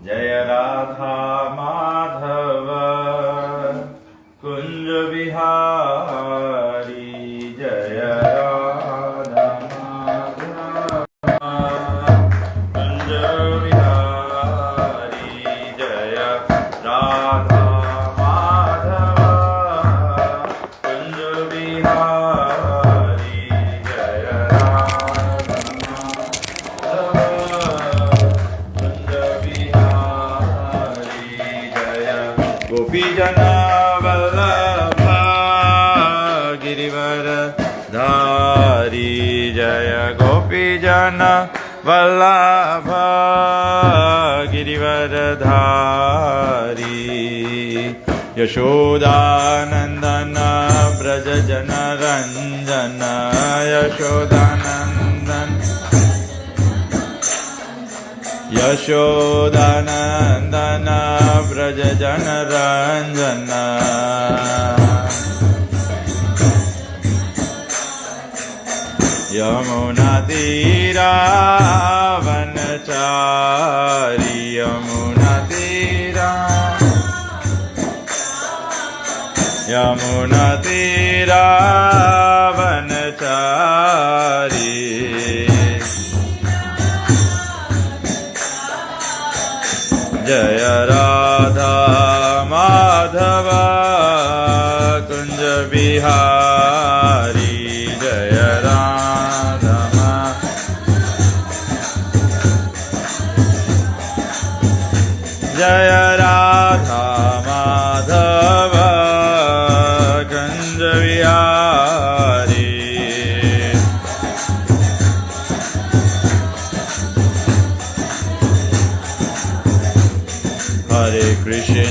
जय राधा माधव कुंज बिहारी जय राधा माधव कुंज बिहारी जय राधा माधव कुंज बिहारी जय राधा गोपी जना वल्लभ गिरिवर धारी जय गोपी जना वल्लभ गिरिवर धारी यशोदानंदन ब्रज जन रंजन यशोदानंदन यशोदानंदन ब्रज जन रंजन यमुना तीरा वनचारी यमुना तीरा यमुना तीरा वनचारी जय राधा माधव कुंज बिहारी जय राधा जय Radha Madhav Kunj Bihari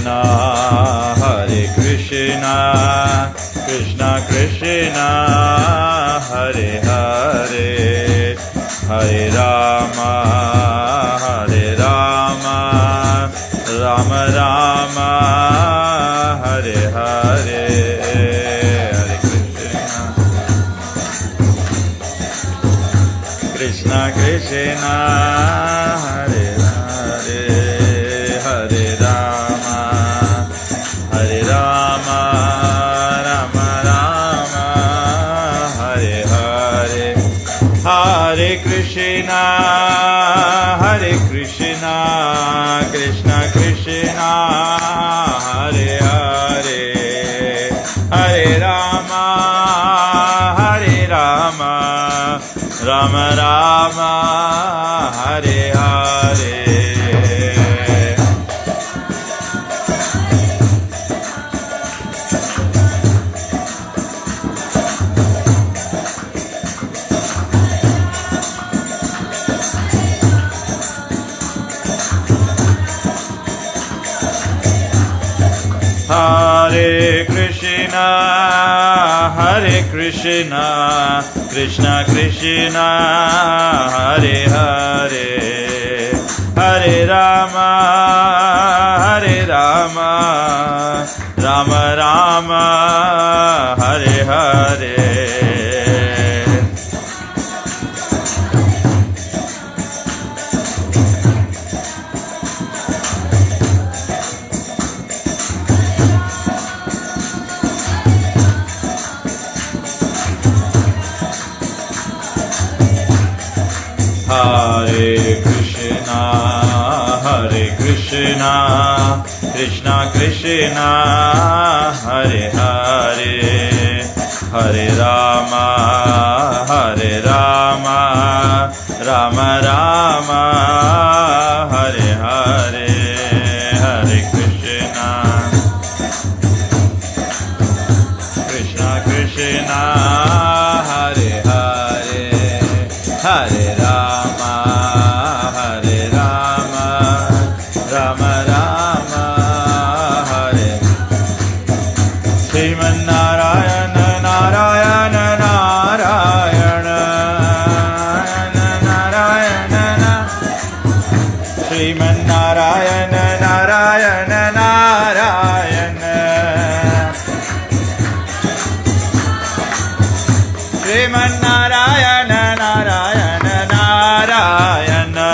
Hare Krishna, Krishna Krishna, Hare Hare, Hare Rama, Rama Rama, Hare Hare, Hare Krishna, Krishna Krishna, Hare Hare. Hare Rama, Rama Rama, Hare Hare. Hare Krishna, Krishna Krishna, Hare Hare. Hare Rama, Rama Rama, Hare Hare. Hare Krishna, Krishna Krishna, Hare Hare. Hare Rama, Rama Rama, Hare Hare. Hare Krishna, Krishna Krishna, Hare Hare. Hare Rama, Rama Rama, Hare Hare. Hare Krishna, Krishna Krishna, Hare Hare. Hare Rama, Rama Rama, Hare. Sriman Narayana, Narayana, Narayana, Narayana, Sriman Narayana, Narayana, Narayana, Sriman Narayana, Narayana, Narayana.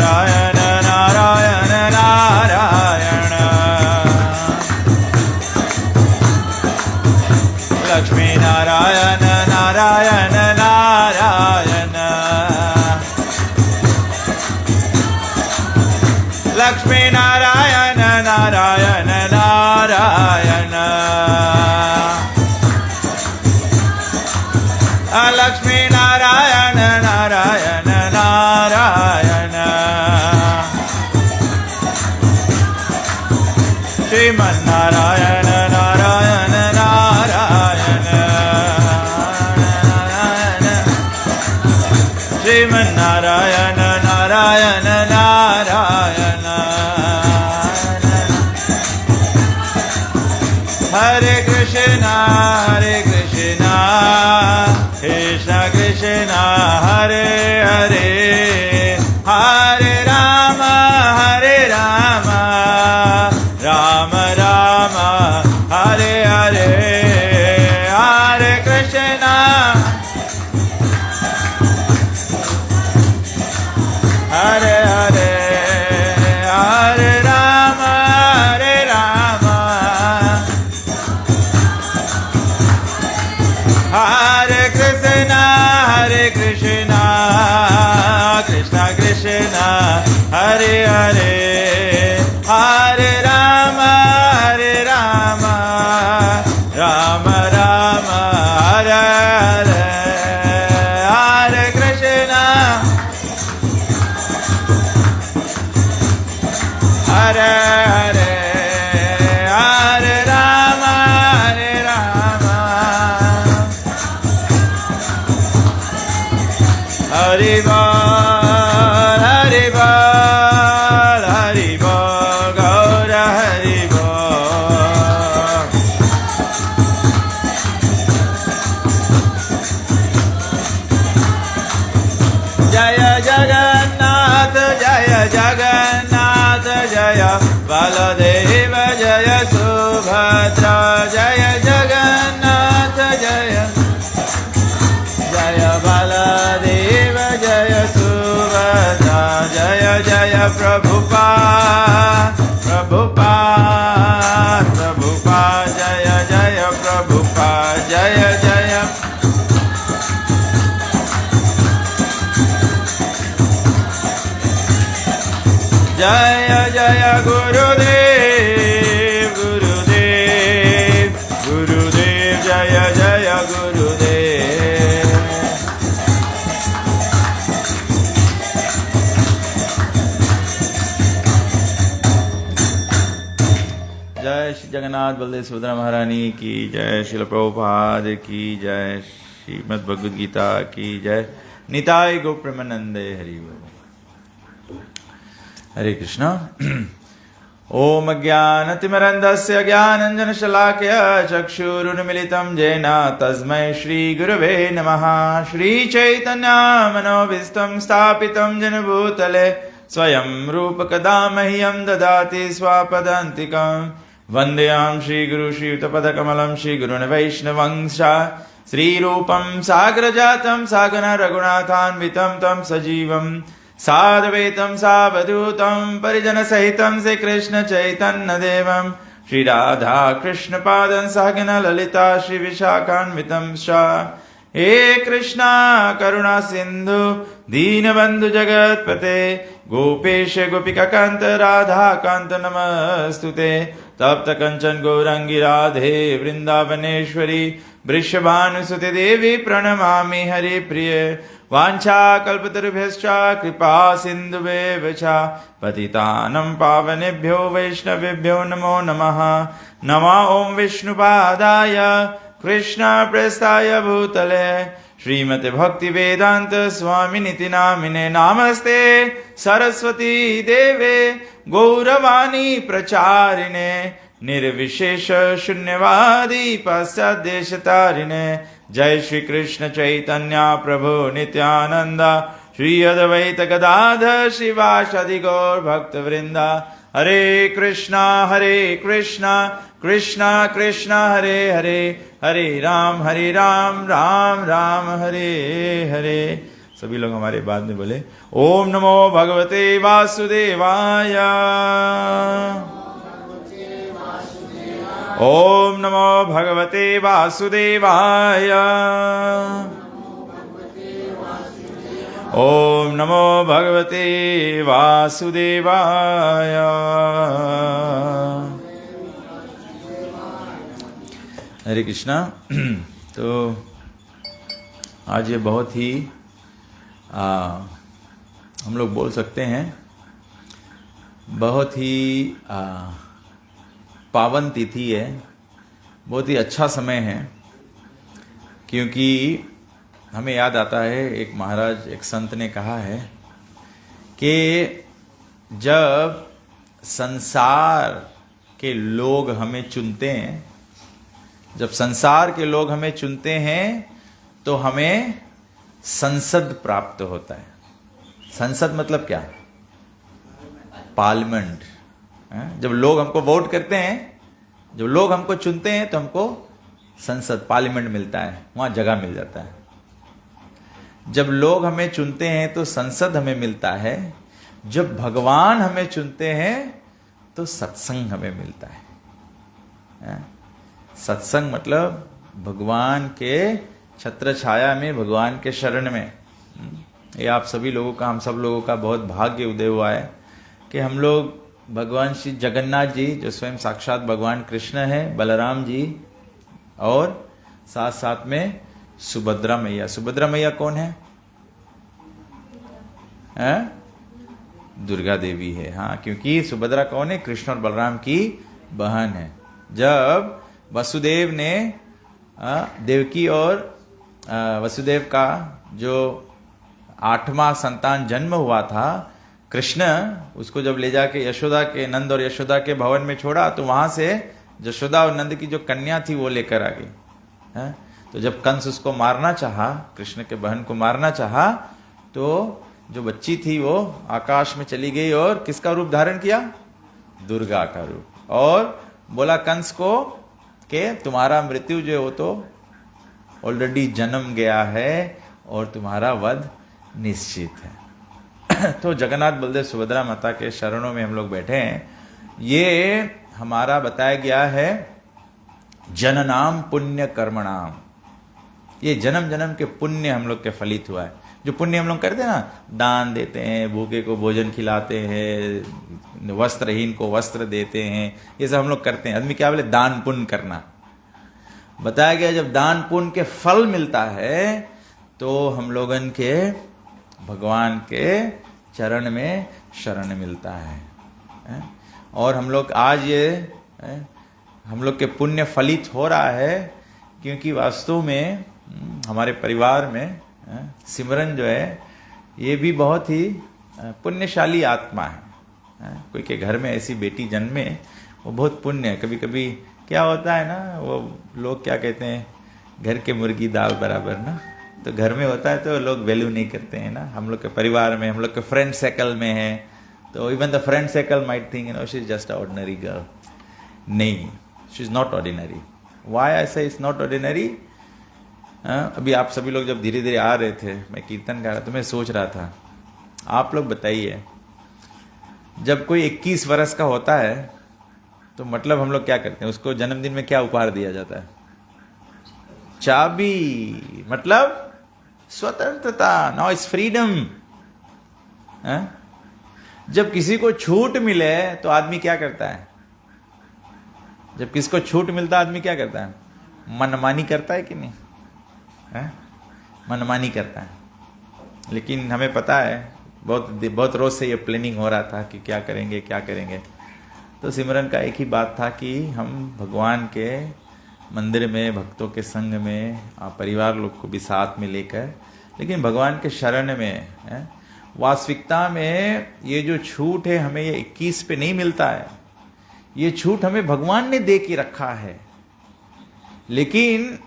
Narayan Narayan Narayan Lakshmi Narayan Narayan Narayan Lakshmi Narayan Narayan Narayan Lakshmi Narayan Narayan Narayan Sriman Narayana Narayan Narayan Sriman Narayana Narayan Narayan हरे कृष्ण कृष्ण कृष्ण हरे हरे हरे राम राम राम हरे हरे हरे कृष्ण हरे हरे हरे राम हरे कृष्ण कृष्ण कृष्ण हरे हरे हरे राम राम राम हरे हरे हरे कृष्ण हरे हरे हरे राम हरि बोल हरि बोल हरि बोल गौर हरि बोल जय जगन्नाथ जय बलदेव जय सुभद्रा जय जगन्नाथ जय बलदेव जय सुभद्रा जय जय प्रभुपाद जय जय प्रभुपाद जय जय जय जय गुरुदेव जय जय गुरुदेव जय श्री जगन्नाथ बलदेव सुभद्रा महारानी की जय, श्रील प्रभुपाद की जय, श्रीमद् भगवद गीता की जय, निताय गो प्रेमानंदे हरि बोल। हरे कृष्णा। ओम ज्ञानतिमिरन्धस्य ज्ञानाञ्जनशलाकया चक्षुरुन्मिलितं येन तस्मै श्रीगुरवे नमः। श्रीचैतन्यमनोभीष्टं स्थापितं जनभूतले स्वयं रूपकदा मह्यं ददाति स्वापदान्तिकं। वन्देऽहं श्रीगुरु श्रीयुतपदकमलं श्रीगुरून् वैष्णवंश श्रीरूपं सागरजातं सागर रघुनाथान्वितं तं सजीवं साद्वैतं सावधूतं परिजनसहितं श्रीकृष्ण चैतन्यदेवं श्रीराधा कृष्णपादं सहगण ललिता श्रीविशाखान्वितं च। हे कृष्णा करुणा सिन्धु दीनबन्धु जगत्पते गोपेश गोपिकान्त राधाकान्त नमस्तुते। तप्त कंचन गौरंगी राधे वृंदावनेश्वरी वृषभानुसुते देवी प्रणमामि हरिप्रिय। वाञ्छाकल्पतरुभ्यश्च कृपा सिन्धुभ्येव च पतितानं पावनेभ्यो वैष्णवेभ्यो नमो नमः। नमः ॐ विष्णुपादाय कृष्णप्रेष्ठाय भूतले श्रीमते भक्तिवेदान्त स्वामिनिति नामिने। नमस्ते सरस्वती देवे गौरवाणी प्रचारिणे निर्विशेष शून्यवादी पाश्चात्यदेशतारिणे। जय श्री कृष्ण चैतन्य प्रभु नित्यानंद श्री अद्वैत गदाधर शिवासादि गौर भक्त वृंदा। हरे कृष्णा कृष्णा कृष्णा हरे हरे, हरे राम राम राम हरे हरे। सभी लोग हमारे बाद में बोले ओम नमो भगवते वासुदेवाय, ओम नमो भगवते वासुदेवाय, ओम नमो भगवते वासुदेवाय। हरे कृष्णा। तो आज ये बहुत ही हम लोग बोल सकते हैं बहुत ही पावन तिथि है, बहुत ही अच्छा समय है, क्योंकि हमें याद आता है एक महाराज एक संत ने कहा है कि जब संसार के लोग हमें चुनते हैं, जब संसार के लोग हमें चुनते हैं तो हमें संसद प्राप्त होता है। संसद मतलब क्या? पार्लियामेंट। जब लोग हमको वोट करते हैं, जब लोग हमको चुनते हैं तो हमको संसद पार्लियामेंट मिलता है, वहां जगह मिल जाता है। जब लोग हमें चुनते हैं तो संसद हमें मिलता है। जब भगवान हमें चुनते हैं तो सत्संग हमें मिलता है। सत्संग मतलब भगवान के छत्र छाया में, भगवान के शरण में। ये आप सभी लोगों का, हम सब लोगों का बहुत भाग्य उदय हुआ है कि हम लोग भगवान श्री जगन्नाथ जी, जो स्वयं साक्षात भगवान कृष्ण है, बलराम जी, और साथ साथ में सुभद्रा मैया। सुभद्रा मैया कौन है? दुर्गा देवी है। हाँ, क्योंकि सुभद्रा कौन है? कृष्ण और बलराम की बहन है। जब वसुदेव ने देवकी और वसुदेव का जो 8वां संतान जन्म हुआ था, कृष्ण, उसको जब ले जाके यशोदा के, नंद और यशोदा के भवन में छोड़ा तो वहां से यशोदा और नंद की जो कन्या थी वो लेकर आ गई। तो जब कंस उसको मारना चाहा, कृष्ण के बहन को मारना चाहा, तो जो बच्ची थी वो आकाश में चली गई और किसका रूप धारण किया? दुर्गा का रूप। और बोला कंस को कि तुम्हारा मृत्यु जो हो तो ऑलरेडी जन्म गया है और तुम्हारा वध निश्चित है। तो जगन्नाथ बलदेव सुभद्रा माता के शरणों में हम लोग बैठे हैं। ये हमारा बताया गया है जननाम पुण्य कर्मणाम। ये जन्म जन्म के पुण्य हम लोग के फलित हुआ है। जो पुण्य हम लोग करते हैं ना, दान देते हैं, भूखे को भोजन खिलाते हैं, वस्त्रहीन को वस्त्र देते हैं, ये सब हम लोग करते हैं। आदमी क्या बोले? दान पुण्य करना। बताया गया जब दान पुण्य के फल मिलता है तो हम लोगन के भगवान के चरण में शरण मिलता है। और हम लोग आज ये हम लोग के पुण्य फलित हो रहा है, क्योंकि वास्तव में हमारे परिवार में सिमरन जो है ये भी बहुत ही पुण्यशाली आत्मा है। कोई के घर में ऐसी बेटी जन्मे वो बहुत पुण्य है। कभी कभी क्या होता है ना, वो लोग क्या कहते हैं, घर के मुर्गी दाल बराबर ना। तो घर में होता है तो लोग वैल्यू नहीं करते हैं ना। हम लोग के परिवार में, हम लोग के फ्रेंड सर्कल में है तो even the friend circle might think, you know, she is just ordinary girl. नहीं, she is not ordinary. Why I say is not ordinary? अभी आप सभी लोग जब धीरे धीरे आ रहे थे, मैं कीर्तन गा रहा तो मैं सोच रहा था, आप लोग बताइए, जब कोई 21 वर्ष का होता है तो मतलब हम लोग क्या करते हैं? उसको जन्मदिन में क्या उपहार दिया जाता है? चाबी। मतलब स्वतंत्रता, नाउ इज फ्रीडम। जब किसी को छूट मिले तो आदमी क्या करता है? जब किसी को छूट मिलता आदमी क्या करता है? मनमानी करता है कि नहीं? मनमानी करता है। लेकिन हमें पता है बहुत रोज से ये प्लानिंग हो रहा था कि क्या करेंगे क्या करेंगे। तो सिमरन का एक ही बात था कि हम भगवान के मंदिर में, भक्तों के संग में, परिवार लोग को भी साथ में लेकर, लेकिन भगवान के शरण में, वास्तविकता में ये जो छूट है हमें ये 21 पे नहीं मिलता है। ये छूट हमें भगवान ने दे के रखा है। लेकिन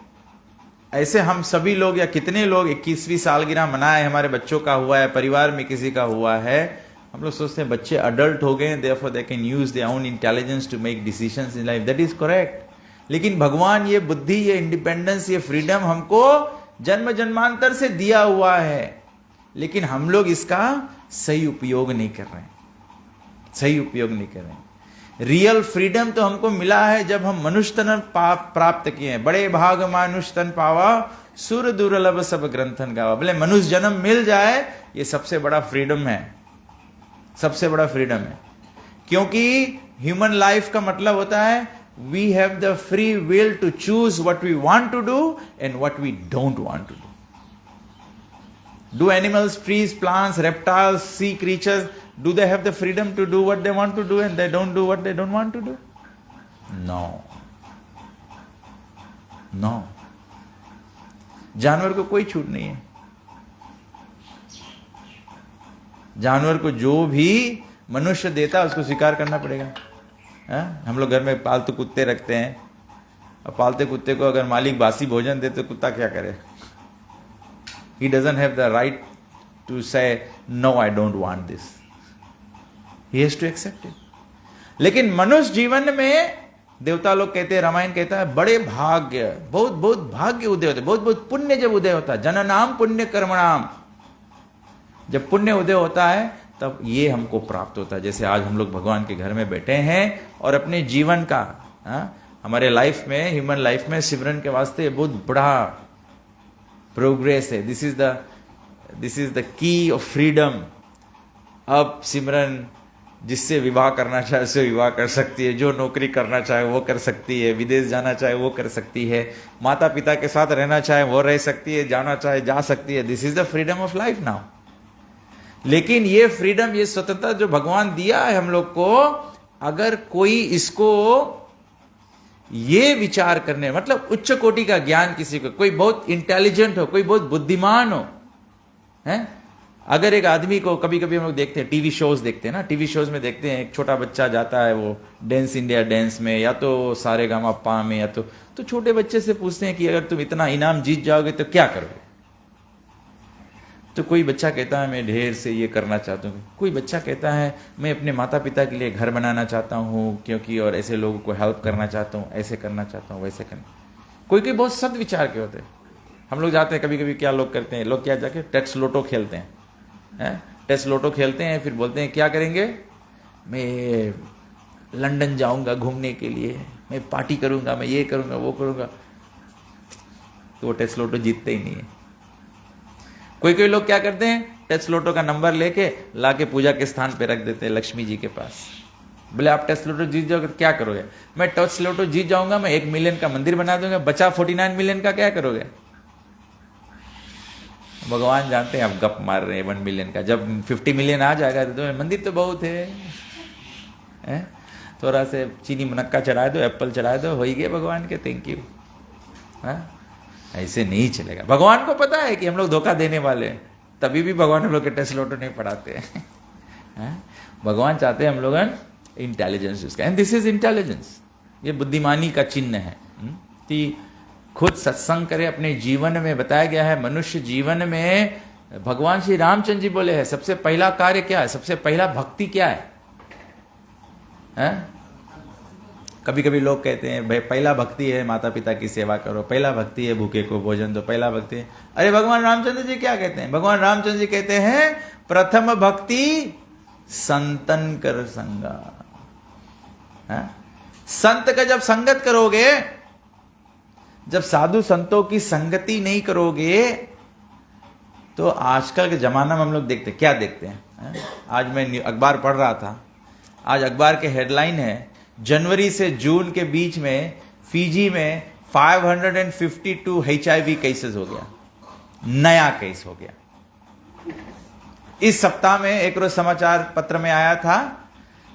ऐसे हम सभी लोग या कितने लोग 21वीं सालगिरह मनाए, हमारे बच्चों का हुआ है, परिवार में किसी का हुआ है, हम लोग सोचते हैं बच्चे अडल्ट हो गए, therefore they can use their own intelligence to make decisions in life. That is correct. लेकिन भगवान ये बुद्धि, ये इंडिपेंडेंस, ये फ्रीडम हमको जन्म जन्मांतर से दिया हुआ है। लेकिन हम लोग इसका सही उपयोग नहीं कर रहे हैं, सही उपयोग नहीं कर रहे हैं। रियल फ्रीडम तो हमको मिला है जब हम मनुष्य तन प्राप्त किए हैं। बड़े भाग मानुष तन पावा, सुर दुर्लभ सब ग्रंथन गावा। बोले मनुष्य जन्म मिल जाए, ये सबसे बड़ा फ्रीडम है, सबसे बड़ा फ्रीडम है। क्योंकि ह्यूमन लाइफ का मतलब होता है we have the free will to choose what we want to do and what we don't want to do. Do animals, trees, plants, reptiles, sea creatures, do they have the freedom to do what they want to do and they don't do what they don't want to do? No. No. जानवर को कोई छूट नहीं है। जानवर को जो भी मनुष्य देता है उसको स्वीकार करना पड़ेगा। हम लोग घर में पालतू कुत्ते रखते हैं, और पालते कुत्ते को अगर मालिक बासी भोजन दे तो कुत्ता क्या करे? He doesn't have the right to say, no, I don't want this. He has to accept it. लेकिन मनुष्य जीवन में देवता लोग कहते हैं, रामायण कहता है, बड़े भाग्य, बहुत बहुत भाग्य उदय होते, बहुत बहुत पुण्य जब उदय होता है, जननाम पुण्य कर्मणाम, जब पुण्य उदय होता है तब ये हमको प्राप्त होता है। जैसे आज हम लोग भगवान के घर में बैठे हैं और अपने जीवन का, हमारे लाइफ में, ह्यूमन लाइफ में सिमरन के वास्ते बहुत बड़ा प्रोग्रेस है। This is the key of freedom. अब सिमरन जिससे विवाह करना चाहे उससे विवाह कर सकती है, जो नौकरी करना चाहे वो कर सकती है, विदेश जाना चाहे वो कर सकती है, माता पिता के साथ रहना चाहे वो रह सकती है, जाना चाहे जा सकती है। This is the freedom of life now. लेकिन ये फ्रीडम, ये स्वतंत्रता जो भगवान दिया है हम लोग को, अगर कोई इसको ये विचार करने, मतलब उच्च कोटि का ज्ञान किसी को, कोई बहुत इंटेलिजेंट हो, कोई बहुत बुद्धिमान हो, हैं? अगर एक आदमी को, कभी कभी हम लोग देखते हैं, टीवी शोज देखते हैं ना, टीवी शोज में देखते हैं एक छोटा बच्चा जाता है वो डांस इंडिया डांस में, या तो सारेगामापा में, या तो छोटे बच्चे से पूछते हैं कि अगर तुम इतना इनाम जीत जाओगे तो क्या करोगे? तो कोई बच्चा कहता है मैं ढेर से ये करना चाहता हूँ, कोई बच्चा कहता है मैं अपने माता पिता के लिए घर बनाना चाहता हूँ क्योंकि, और ऐसे लोगों को हेल्प करना चाहता हूँ, ऐसे करना चाहता हूँ, वैसे करना। कोई कोई बहुत सद विचार के होते हैं। हम लोग जाते हैं कभी कभी, क्या लोग करते हैं, लोग क्या जाके टेक्स लोटो खेलते हैं, टेक्स लोटो खेलते हैं, फिर बोलते हैं क्या करेंगे, मैं लंदन जाऊँगा घूमने के लिए, मैं पार्टी करूँगा, मैं ये करूँगा वो करूँगा, तो वो टेक्स लोटो जीतते ही नहीं है। कोई कोई लोग क्या करते हैं, टेक्स लोटो का नंबर लेके लाके पूजा के स्थान पे रख देते हैं लक्ष्मी जी के पास। बोले आप टेक्स लोटो जीत जाओगे तो क्या करोगे? मैं टेक्स लोटो जीत जाऊंगा, मैं 1 मिलियन का मंदिर बना दूंगा, बचा 49 मिलियन का क्या करोगे? भगवान जानते हैं आप गप मार रहे हैं 1 मिलियन का। जब 50 मिलियन आ जाएगा तो मंदिर तो बहुत है, थोड़ा से चीनी मुनक्का चढ़ा दो, एप्पल चढ़ा दो, हो ही गए भगवान के, थैंक यू। ऐसे नहीं चलेगा। भगवान को पता है कि हम लोग धोखा देने वाले हैं, तभी भी भगवान हम लोग के टेक्स लोटो नहीं पढ़ाते हैं। भगवान चाहते हैं हम लोग इंटेलिजेंस उसका, एंड दिस इज इंटेलिजेंस, ये बुद्धिमानी का चिन्ह है। कि खुद सत्संग करे अपने जीवन में। बताया गया है मनुष्य जीवन में, भगवान श्री रामचंद्र जी बोले हैं सबसे पहला कार्य क्या है, सबसे पहला भक्ति क्या है? कभी कभी लोग कहते हैं भाई पहला भक्ति है माता पिता की सेवा करो, पहला भक्ति है भूखे को भोजन दो, पहला भक्ति है। अरे भगवान रामचंद्र जी क्या कहते हैं? भगवान रामचंद्र जी कहते हैं प्रथम भक्ति संतन कर संगा। संत का जब संगत करोगे, जब साधु संतों की संगति नहीं करोगे, तो आजकल के जमाना में हम लोग देखते क्या देखते हैं। आज मैं अखबार पढ़ रहा था, आज अखबार के हेडलाइन है जनवरी से जून के बीच में फिजी में 552 HIV केसेस हो गया, नया केस हो गया। इस सप्ताह में एक रोज समाचार पत्र में आया था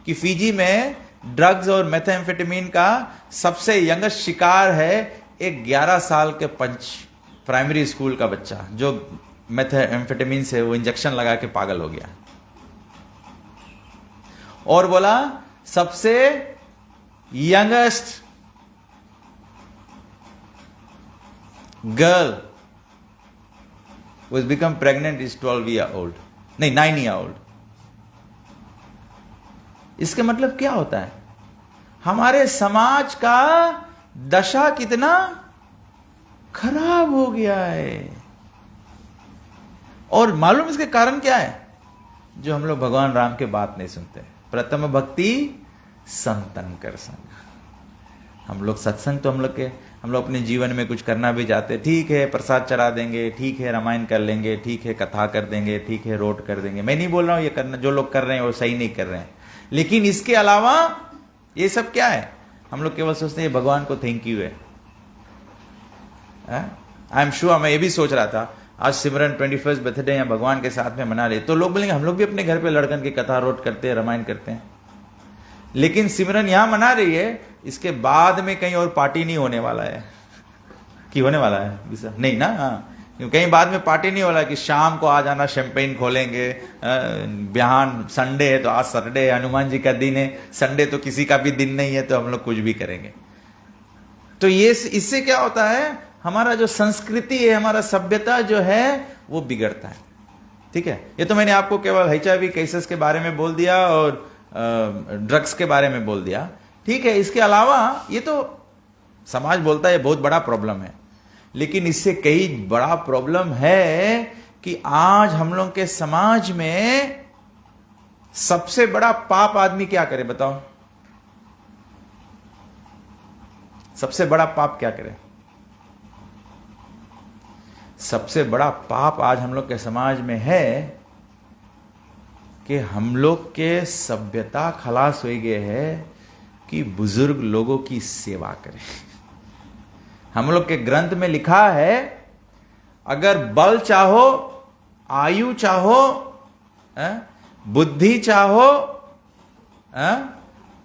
कि फिजी में ड्रग्स और मेथाम्फेटामिन का सबसे यंगेस्ट शिकार है एक 11 साल के प्राइमरी स्कूल का बच्चा, जो मेथाम्फेटामिन से वो इंजेक्शन लगा के पागल हो गया। और बोला सबसे youngest girl was become pregnant is 12 year old, नहीं 9 year old। इसके मतलब क्या होता है? हमारे समाज का दशा कितना खराब हो गया है। और मालूम इसके कारण क्या है? जो हम लोग भगवान राम के बात नहीं सुनते। प्रथम भक्ति संतन कर संग। हम लोग सत्संग तो हम लोग अपने जीवन में कुछ करना भी चाहते, ठीक है प्रसाद चढ़ा देंगे, ठीक है रामायण कर लेंगे, ठीक है कथा कर देंगे, ठीक है रोट कर देंगे। मैं नहीं बोल रहा हूं ये करना, जो लोग कर रहे हैं वो सही नहीं कर रहे हैं, लेकिन इसके अलावा ये सब क्या है? हम लोग केवल सोचते हैं भगवान को थैंक यू है। आई एम श्योर, मैं ये भी सोच रहा था आज सिमरन 21st बर्थडे या भगवान के साथ में मना ले, तो लोग बोलेंगे हम लोग भी अपने घर पे लड़कन की कथा रोट करते हैं, रामायण करते हैं। लेकिन सिमरन यहां मना रही है, इसके बाद में कहीं और पार्टी नहीं होने वाला है कि होने वाला है नहीं ना? हाँ, कहीं बाद में पार्टी नहीं हो रहा कि शाम को आ जाना, शैंपेन खोलेंगे, बिहान संडे है तो आज सैटरडे, हनुमान जी का दिन है, संडे तो किसी का भी दिन नहीं है तो हम लोग कुछ भी करेंगे। तो ये इससे क्या होता है? हमारा जो संस्कृति है, हमारा सभ्यता जो है वो बिगड़ता है। ठीक है, ये तो मैंने आपको केवल HIV केसेस के बारे में बोल दिया और ड्रग्स के बारे में बोल दिया। ठीक है, इसके अलावा ये तो समाज बोलता है बहुत बड़ा प्रॉब्लम है, लेकिन इससे कई बड़ा प्रॉब्लम है कि आज हम लोग के समाज में सबसे बड़ा पाप आदमी क्या करे बताओ? सबसे बड़ा पाप क्या करे? सबसे बड़ा पाप आज हम लोग के समाज में है कि हम लोग के सभ्यता खलास हो गए है कि बुजुर्ग लोगों की सेवा करें। हम लोग के ग्रंथ में लिखा है अगर बल चाहो, आयु चाहो, बुद्धि चाहो,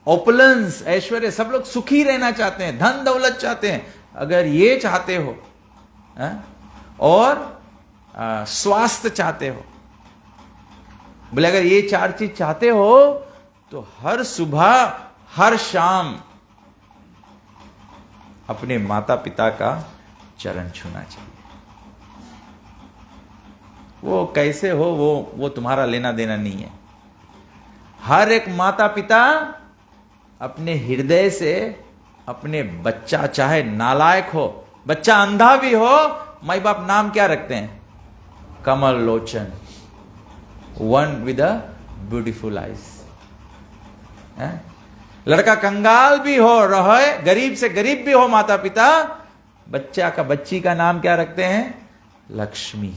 ओपुलेंस ऐश्वर्य, सब लोग सुखी रहना चाहते हैं, धन दौलत चाहते हैं, अगर ये चाहते हो और स्वास्थ्य चाहते हो, बोले अगर ये 4 चीज चाहते हो तो हर सुबह हर शाम अपने माता पिता का चरण छूना चाहिए। वो कैसे हो वो तुम्हारा लेना देना नहीं है। हर एक माता पिता अपने हृदय से अपने बच्चा, चाहे नालायक हो, बच्चा अंधा भी हो, माई बाप नाम क्या रखते हैं? Kamal Lochan, one with a beautiful eyes. लड़का कंगाल भी हो रहे, गरीब से गरीब भी हो माता पिता, बच्ची का नाम क्या रखते हैं? लक्ष्मी।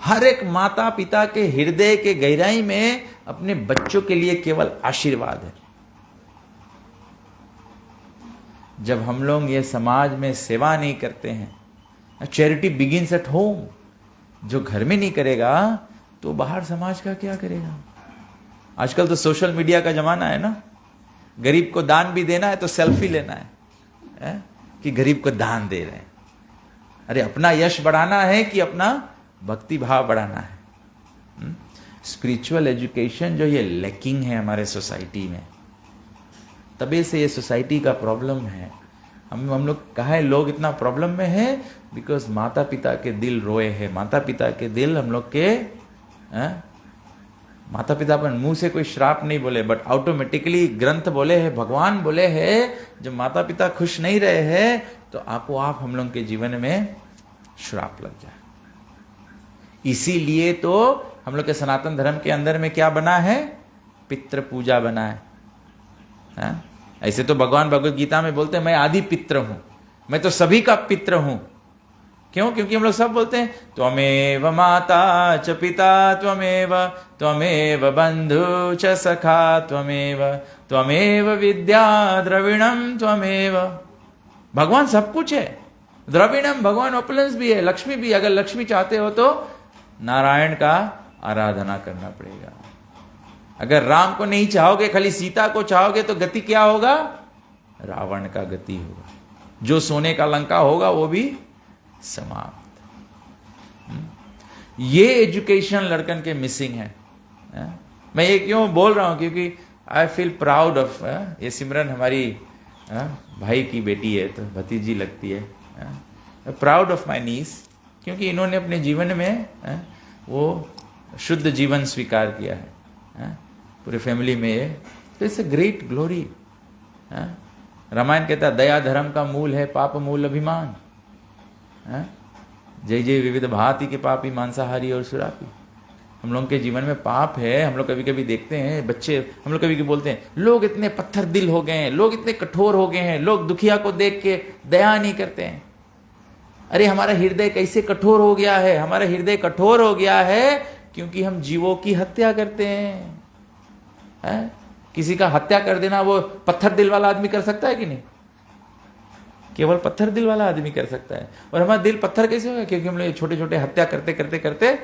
हर एक माता पिता के हृदय के गहराई में अपने बच्चों के लिए केवल आशीर्वाद है। जब हम लोग ये समाज में सेवा नहीं करते हैं, चैरिटी बिगिंस एट होम, जो घर में नहीं करेगा तो बाहर समाज का क्या करेगा? आजकल तो सोशल मीडिया का जमाना है ना, गरीब को दान भी देना है तो सेल्फी लेना है कि गरीब को दान दे रहे हैं। अरे अपना यश बढ़ाना है कि अपना भक्ति भाव बढ़ाना है? स्पिरिचुअल एजुकेशन जो ये लैकिंग है हमारे सोसाइटी में, तभी से ये सोसाइटी का प्रॉब्लम है। हम लोग कहा है लोग इतना प्रॉब्लम में है बिकॉज माता पिता के दिल रोए हैं। माता पिता के दिल हम लोग के माता पिता पर मुंह से कोई श्राप नहीं बोले, बट ऑटोमेटिकली ग्रंथ बोले हैं, भगवान बोले हैं, जब माता पिता खुश नहीं रहे हैं तो आपो आप हम लोग के जीवन में श्राप लग जाए। इसीलिए तो हम लोग के सनातन धर्म के अंदर में क्या बना है? पितृ पूजा बना है। ऐसे तो भगवान भगवत गीता में बोलते हैं मैं आदि पितृ हूं, मैं तो सभी का पितृ हूं। क्यों? क्योंकि हम लोग सब बोलते हैं त्वमेव माता च पिता त्वमेव बंधु च सखा त्वमेव विद्या द्रविणम त्वमेव। भगवान सब कुछ है। द्रविणम भगवान ओपुलेंस भी है, लक्ष्मी भी। अगर लक्ष्मी चाहते हो तो नारायण का आराधना करना पड़ेगा। अगर राम को नहीं चाहोगे, खाली सीता को चाहोगे तो गति क्या होगा? रावण का गति होगा। जो सोने का लंका होगा वो भी समाप्त। ये एजुकेशन लड़कन के मिसिंग है। मैं ये क्यों बोल रहा हूं? क्योंकि आई फील प्राउड ऑफ ये सिमरन हमारी भाई की बेटी है तो भतीजी लगती है। प्राउड ऑफ माई नीस, क्योंकि इन्होंने अपने जीवन में वो शुद्ध जीवन स्वीकार किया है पूरे फैमिली में। ये तो it's a great glory. Ramayana कहता है दया धर्म का मूल है, पाप मूल अभिमान। जय जय विविध भांति के पापी, मांसाहारी और सुरापी। हम लोगों के जीवन में पाप है। हम लोग कभी कभी देखते हैं बच्चे, हम लोग कभी कभी बोलते हैं लोग इतने पत्थर दिल हो गए हैं, लोग इतने कठोर हो गए हैं, लोग दुखिया को देख के दया नहीं करते हैं। अरे हमारा हृदय कैसे कठोर हो गया है? हमारा हृदय कठोर हो गया है क्योंकि हम जीवों की हत्या करते हैं। किसी का हत्या कर देना वो पत्थर दिल वाला आदमी कर सकता है कि नहीं? केवल पत्थर दिल वाला आदमी कर सकता है। और हमारा दिल पत्थर कैसे होगा? क्योंकि हम लोग छोटे छोटे हत्या करते करते करते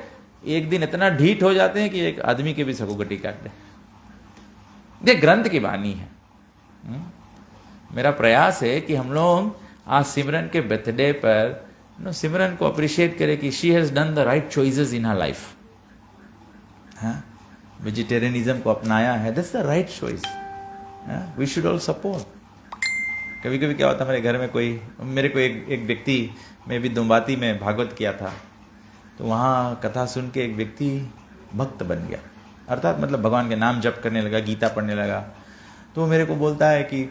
एक दिन इतना ढीठ हो जाते हैं कि एक आदमी के भी सकुगटी काट दे। ये ग्रंथ की वाणी है। मेरा प्रयास है कि हम लोग आज सिमरन के बर्थडे पर सिमरन को अप्रिशिएट करें कि she has done the right choices in her life. Vegetarianism को अपनाया है, that's the right choice. We should all support. कभी कभी क्या होता है हमारे घर में कोई, मेरे को एक व्यक्ति, मैं भी दुम्बाती में भागवत किया था, तो वहाँ कथा सुन के एक व्यक्ति भक्त बन गया, अर्थात मतलब भगवान के नाम जप करने लगा, गीता पढ़ने लगा। तो वो मेरे को बोलता है कि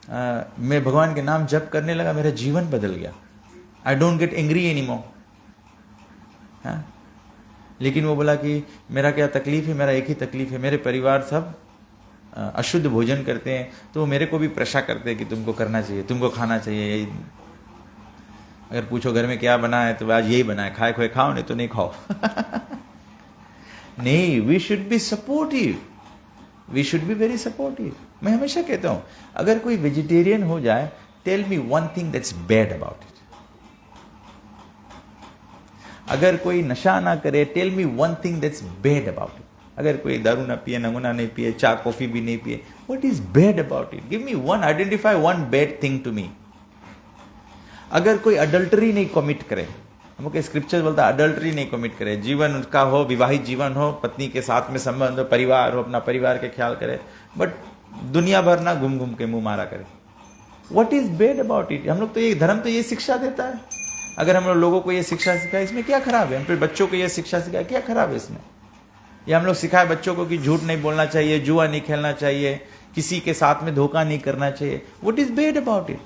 मैं भगवान के नाम जप करने लगा, मेरा जीवन बदल गया। I don't get angry any more. लेकिन वो बोला कि मेरा क्या तकलीफ है? मेरा एक ही तकलीफ है, मेरे परिवार सब अशुद्ध भोजन करते हैं, तो वो मेरे को भी प्रशा करते हैं कि तुमको करना चाहिए, तुमको खाना चाहिए। अगर पूछो घर में क्या बना है तो आज यही बना है, खाए खोए खाओ, नहीं तो नहीं खाओ। नहीं, we should be supportive, we should be very supportive. मैं हमेशा कहता हूं अगर कोई वेजिटेरियन हो जाए, tell me one thing that's bad about it. अगर कोई नशा ना करे, tell me one thing that's bad about it. अगर कोई दारू ना पिए, नमूना नहीं पिए, चाय कॉफी भी नहीं पिए, what is bad about it? Give me one, identify one bad thing to me. अगर कोई अडल्टरी नहीं कमिट करे, हमको स्क्रिप्चर बोलता है अडल्टरी नहीं कमिट करे, जीवन उसका हो, विवाहित जीवन हो, पत्नी के साथ में संबंध हो, परिवार हो, अपना परिवार के ख्याल करे, बट दुनिया भर ना घूम घूम के मुंह मारा करे, what is bad about it? हम लोग तो ये धर्म तो ये शिक्षा देता है। अगर हम लोगों को ये शिक्षा सिखाए, इसमें क्या खराब है? हम फिर बच्चों को ये शिक्षा सिखाए, क्या खराब है इसमें? या हम लोग सिखाए बच्चों को कि झूठ नहीं बोलना चाहिए, जुआ नहीं खेलना चाहिए, किसी के साथ में धोखा नहीं करना चाहिए, what is bad about it?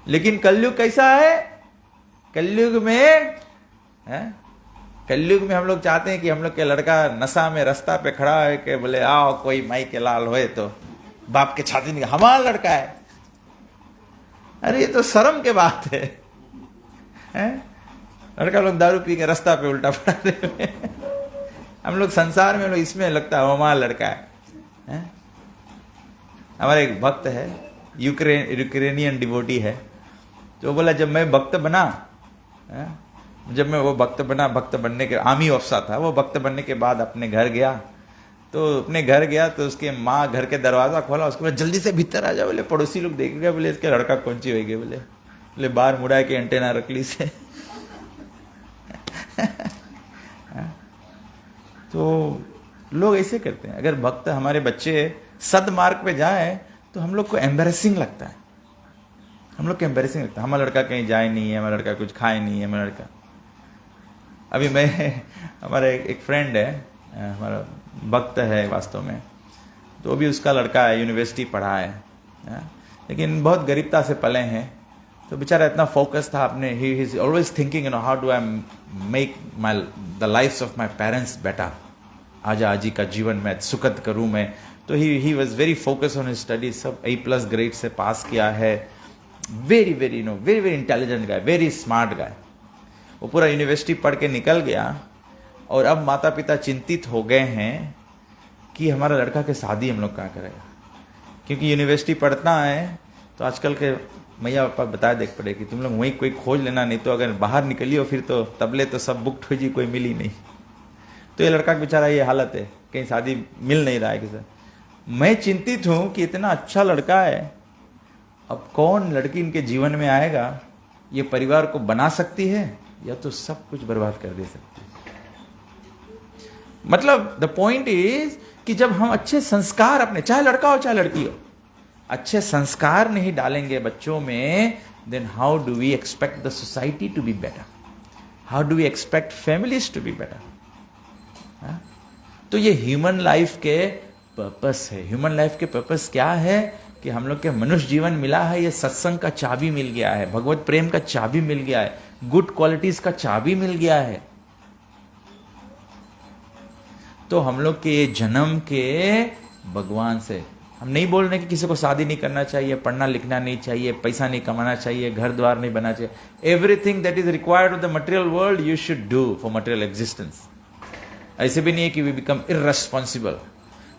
लेकिन कलयुग कैसा है? कलयुग में हम लोग चाहते हैं कि हम लोग के लड़का नशा में रास्ता पे खड़ा है कि बोले आओ कोई माई के लाल होए तो बाप के छाती नहीं, हमारा लड़का है। अरे ये तो शर्म के बात है, लड़का लोग दारू पी के रास्ता पे उल्टा पड़ा रहे। हम लोग संसार में लोग इसमें लगता है हमारा लड़का है। हमारा एक भक्त है, यूक्रेनियन डिवोटी है, तो बोला जब मैं भक्त बना, जब मैं वो भक्त बना, भक्त बनने के आर्मी ऑफिसर था वो, भक्त बनने के बाद अपने घर गया, तो अपने घर गया तो उसके माँ घर के दरवाजा खोला, उसके बाद जल्दी से भीतर आ जा, बोले पड़ोसी लोग देख गए, बोले इसके लड़का कौन सी हो गई, बोले बाहर मुड़ा के एंटेना रख ली से। तो लोग ऐसे करते हैं। अगर भक्त हमारे बच्चे सदमार्ग पे जाए तो हम लोग को एम्बेरसिंग लगता है, हम लोग को एम्बेरसिंग लगता है, हमारा लड़का कहीं जाए नहीं है, हमारा लड़का कुछ खाए नहीं है, हमारा लड़का। अभी मैं, हमारा एक फ्रेंड है, हमारा भक्त है वास्तव में, तो अभी उसका लड़का है, यूनिवर्सिटी पढ़ा है, लेकिन बहुत गरीबता से पले हैं, तो बेचारा इतना फोकस था अपने, he is always thinking, you know, how do I make my the life of my parents better, आजा आजी का जीवन मैं सुखद करूं मैं। तो he was very focus on his studies, सब A+ ग्रेड से पास किया है, very very you know very very intelligent guy, very smart guy. वो पूरा यूनिवर्सिटी पढ़ के निकल गया और अब माता पिता चिंतित हो गए हैं कि हमारा लड़का के शादी हम लोग कहाँ करेगा, क्योंकि यूनिवर्सिटी पढ़ता है तो आजकल के मैया पापा बता देख पड़े कि तुम लोग वहीं कोई खोज लेना, नहीं तो अगर बाहर निकलियो फिर तो तबले तो सब बुक हो जी, कोई मिली नहीं। तो ये लड़का बेचारा ये हालत है, कहीं शादी मिल नहीं रहा है किसी। मैं चिंतित हूं कि इतना अच्छा लड़का है, अब कौन लड़की इनके जीवन में आएगा, ये परिवार को बना सकती है या तो सब कुछ बर्बाद कर दे सकती है। मतलब द पॉइंट इज कि जब हम अच्छे संस्कार अपने, चाहे लड़का हो चाहे लड़की हो, अच्छे संस्कार नहीं डालेंगे बच्चों में, then how do we expect the society to be better, how do we expect families to be better. तो ये ह्यूमन लाइफ के पर्पस है। ह्यूमन लाइफ के पर्पस क्या है कि हम लोग के मनुष्य जीवन मिला है, ये सत्संग का चाबी मिल गया है, भगवत प्रेम का चाबी मिल गया है। गुड क्वालिटीज का चाबी मिल गया है। तो हम लोग के ये जन्म के भगवान से, हम नहीं बोल रहे कि किसी को शादी नहीं करना चाहिए, पढ़ना लिखना नहीं चाहिए, पैसा नहीं कमाना चाहिए, घर द्वार नहीं बनना चाहिए। Everything that is required of the material world you should do for material existence. ऐसे भी नहीं है कि we become irresponsible,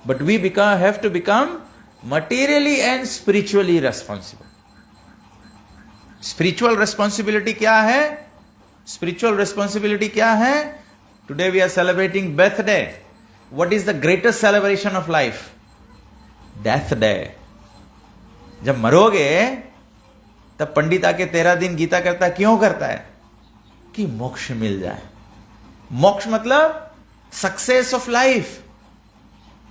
but we have to become materially and spiritually responsible. Spiritual responsibility क्या है? स्पिरिचुअल रेस्पॉन्सिबिलिटी क्या है? Today we are celebrating birthday. What is the greatest celebration of life? Death day. जब मरोगे तब पंडित आके 13 दिन गीता करता है। क्यों करता है? कि मोक्ष मिल जाए। मोक्ष मतलब सक्सेस ऑफ लाइफ।